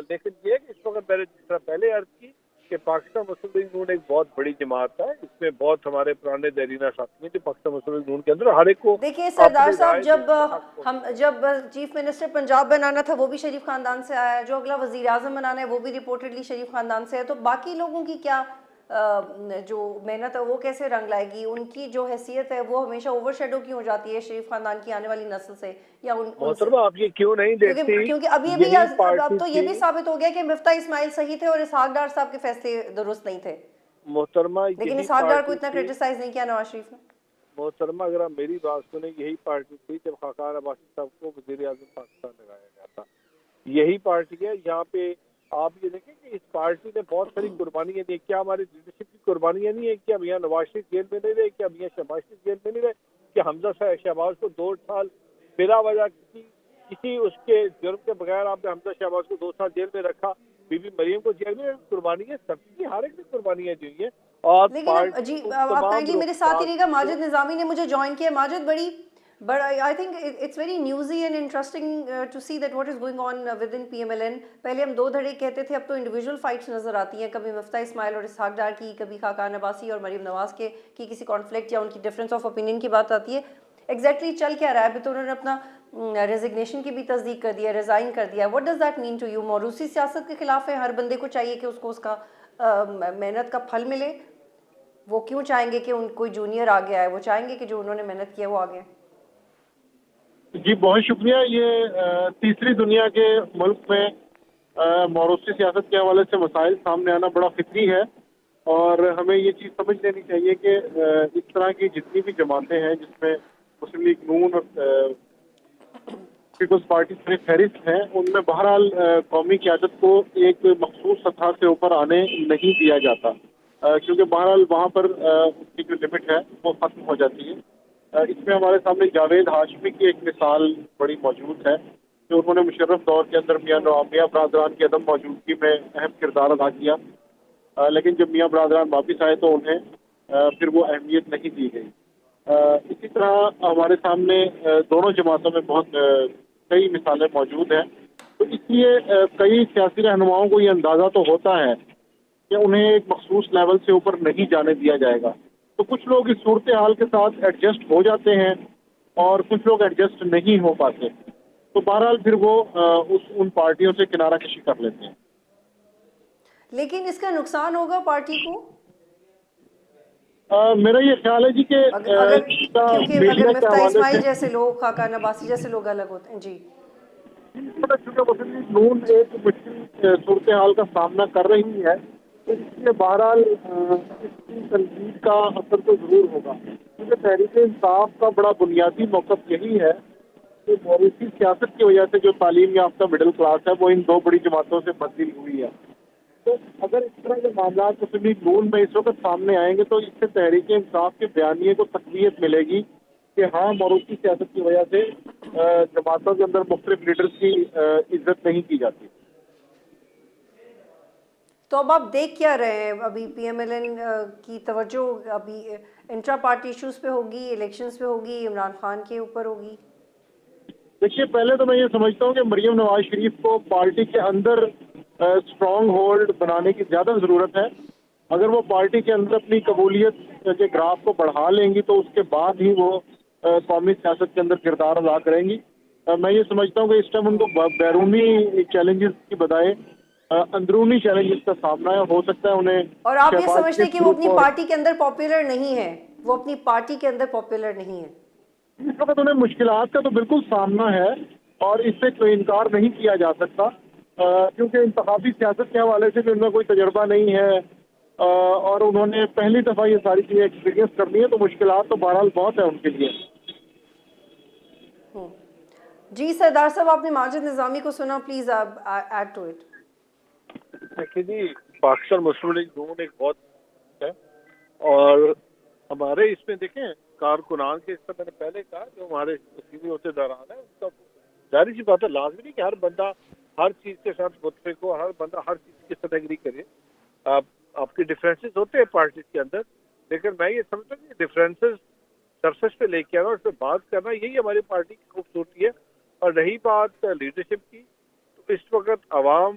لیکن یہ کہ اس وقت میں نے جس طرح پہلے عرض کی کہ پاکستان مسلم لیگ نون ایک بہت بڑی جماعت ہے. اس میں بہت ہمارے پرانے دیرینہ ساتھی ہیں جو پاکستان مسلم لیگ نون کے اندر ہر ایک کو. دیکھیے سردار صاحب, جب چیف منسٹر پنجاب بنانا تھا وہ بھی شریف خاندان سے آیا ہے, جو اگلا وزیر اعظم بنانا ہے وہ بھی رپورٹڈلی شریف خاندان سے ہے, تو باقی لوگوں کی کیا جو محنت ہے وہ کیسے رنگ لائے گی؟ ان کی جو حیثیت ہے وہ ہمیشہ اوور شیڈو کیوں ہو جاتی ہے شریف خاندان کی آنے والی نسل سے یا ان سے؟ محترمہ آپ یہ کیوں نہیں دیکھتی, کیونکہ اب یہ بھی اب تو یہ بھی ثابت ہو گیا کہ مفتاح اسماعیل صحیح تھے اور اسحاق ڈار صاحب کے فیصلے درست نہیں تھے. محترمہ لیکن اسحاق ڈار کو اتنا کرٹیسائز نہیں کیا نواز شریف نے. محترمہ اگر آپ میری بات سنیں, یہی پارٹی تھی جب خاقان عباسی صاحب کو وزیر اعظم پاکستان لگایا گیا تھا. یہی پارٹی ہے یہاں پہ. آپ یہ دیکھیں کہ اس پارٹی نے بہت ساری قربانیاں دی. کیا ہماری لیڈرشپ کی قربانیاں نہیں ہیں؟ کیا میاں نواز شریف جیل میں نہیں رہے؟ کیا میاں شہباز شریف جیل میں نہیں رہے؟ کیا حمزہ شہباز کو 2 سال بلا وجہ کسی اس کے جرم کے بغیر آپ نے حمزہ شہباز کو 2 سال جیل میں رکھا؟ بی بی مریم کو جیل میں. قربانیاں سب کی, ہر ایک نے قربانیاں دی ہیں. اور لیکن جی آپ کائنڈلی میرے ساتھ ہی رہے گا, ماجد نظامی نے مجھے جوائن کیا. ماجد بڑا I think it's very newsy and interesting to see that what is going on with in P M L N. پہلے ہم 2 دھڑے کہتے تھے, اب تو انڈیویجول فائٹس نظر آتی ہیں, کبھی مفتاح اسماعیل اور اسحاق ڈار کی, کبھی خاقان عباسی اور مریم نواز کی کسی کانفلکٹ یا ان کی ڈفرینس آف اوپینین کی بات آتی ہے. ایگزیکٹلی چل کیا رہا ہے؟ ابھی تو انہوں نے اپنا ریزگنیشن کی بھی تصدیق کر دیا, ریزائن کر دیا. What does that mean to you? موروثی سیاست کے خلاف ہے؟ ہر بندے کو چاہیے کہ اس کو اس کا محنت کا پھل ملے. وہ کیوں چاہیں گے کہ ان کوئی جونیئر آ گیا ہے؟ وہ چاہیں گے کہ جو انہوں نے محنت کیا وہ آ گئے. جی بہت شکریہ. یہ تیسری دنیا کے ملک میں موروثی سیاست کے حوالے سے مسائل سامنے آنا بڑا فطری ہے, اور ہمیں یہ چیز سمجھ لینی چاہیے کہ اس طرح کی جتنی بھی جماعتیں ہیں جس میں مسلم لیگ نون اور پیپلز پارٹی سے فہرست ہیں, ان میں بہرحال قومی قیادت کو ایک مخصوص سطح سے اوپر آنے نہیں دیا جاتا, کیونکہ بہرحال وہاں پر اس کی جو لمٹ ہے وہ ختم ہو جاتی ہے. اس میں ہمارے سامنے جاوید ہاشمی کی ایک مثال بڑی موجود ہے, جو انہوں نے مشرف دور کے اندر میاں برادران کی عدم موجودگی میں اہم کردار ادا کیا, لیکن جب میاں برادران واپس آئے تو انہیں پھر وہ اہمیت نہیں دی گئی. اسی طرح ہمارے سامنے دونوں جماعتوں میں بہت کئی مثالیں موجود ہیں. تو اس لیے کئی سیاسی رہنماؤں کو یہ اندازہ تو ہوتا ہے کہ انہیں ایک مخصوص لیول سے اوپر نہیں جانے دیا جائے گا. تو کچھ لوگ اس صورتحال کے ساتھ ایڈجسٹ ہو جاتے ہیں اور کچھ لوگ ایڈجسٹ نہیں ہو پاتے, تو بہرحال پھر وہ ان پارٹیوں سے کنارہ کشی کر لیتے ہیں. لیکن اس کا نقصان ہوگا پارٹی کو. میرا یہ خیال ہے جی کہ کیونکہ اگر مفتاح اسماعیل جیسے لوگ, خاقان عباسی جیسے لوگ الگ ہوتے ہیں. جی چونکہ مسلم لیگ نون ایک مشکل صورتحال کا سامنا کر رہی ہے, اس لیے بہرحال اس کی تنقید کا اثر تو ضرور ہوگا, کیونکہ تحریک انصاف کا بڑا بنیادی موقف یہی ہے کہ موروثی سیاست کی وجہ سے جو تعلیم یافتہ مڈل کلاس ہے وہ ان 2 بڑی جماعتوں سے منتقل ہوئی ہے. تو اگر اس طرح کے معاملات مسلم لیگ نون میں اس وقت سامنے آئیں گے تو اس سے تحریک انصاف کے بیانیے کو تقویت ملے گی کہ ہاں موروثی سیاست کی وجہ سے جماعتوں کے اندر مختلف لیڈرز کی عزت نہیں کی جاتی. تو اب آپ دیکھ کیا رہے ہیں؟ ابھی پی ایم ایل این کی توجہ ابھی انٹرا پارٹی ایشوز پہ ہوگی, الیکشنز پہ ہوگی, عمران خان کے اوپر ہوگی؟ دیکھیے پہلے تو میں یہ سمجھتا ہوں کہ مریم نواز شریف کو پارٹی کے اندر اسٹرانگ ہولڈ بنانے کی زیادہ ضرورت ہے. اگر وہ پارٹی کے اندر اپنی قبولیت کے گراف کو بڑھا لیں گی تو اس کے بعد ہی وہ قومی سیاست کے اندر کردار ادا کریں گی. میں یہ سمجھتا ہوں کہ اس ٹائم ان کو بیرونی چیلنجز کی بجائے اندرونی چیلنجز کا سامنا ہے. ہو سکتا ہے انہیں. اور آپ یہ سمجھتے ہیں کہ وہ اپنی پارٹی کے اندر پاپولر نہیں ہے؟ وہ اپنی پارٹی کے اندر پاپولر نہیں ہے. اس وقت انہیں مشکلات کا تو بالکل سامنا ہے اور اس سے کوئی انکار نہیں کیا جا سکتا, کیونکہ انتخابی سیاست کے حوالے سے بھی ان میں کوئی تجربہ نہیں ہے اور انہوں نے پہلی دفعہ یہ ساری چیزیں ایکسپیرینس کرنی ہے, تو مشکلات تو بہرحال بہت ہیں ان کے لیے. جی سردار صاحب, آپ نے ماجد نظامی کو سنا, پلیز ایڈ ٹو اٹ. دیکھیے جی, پاکستان مسلم لیگ نون ایک بہت ہے اور ہمارے اس میں دیکھیں کارکنان کے, اس سے میں نے پہلے کہا جو ہمارے سینئر ہوتے دوران ہے, اس کا ظاہر سی بات ہے لازمی نہیں کہ ہر بندہ ہر چیز کے ساتھ متفق ہو, ہر بندہ ہر چیز کے ساتھ ایگری کرے. آپ کے ڈفرینسز ہوتے ہیں پارٹیز کے اندر, لیکن میں یہ سمجھتا ہوں کہ ڈفرینسز سرفیس پہ لے کے آنا اور اس پہ بات کرنا یہی ہماری پارٹی کی خوبصورتی ہے. اور رہی بات لیڈرشپ کی, تو اس وقت عوام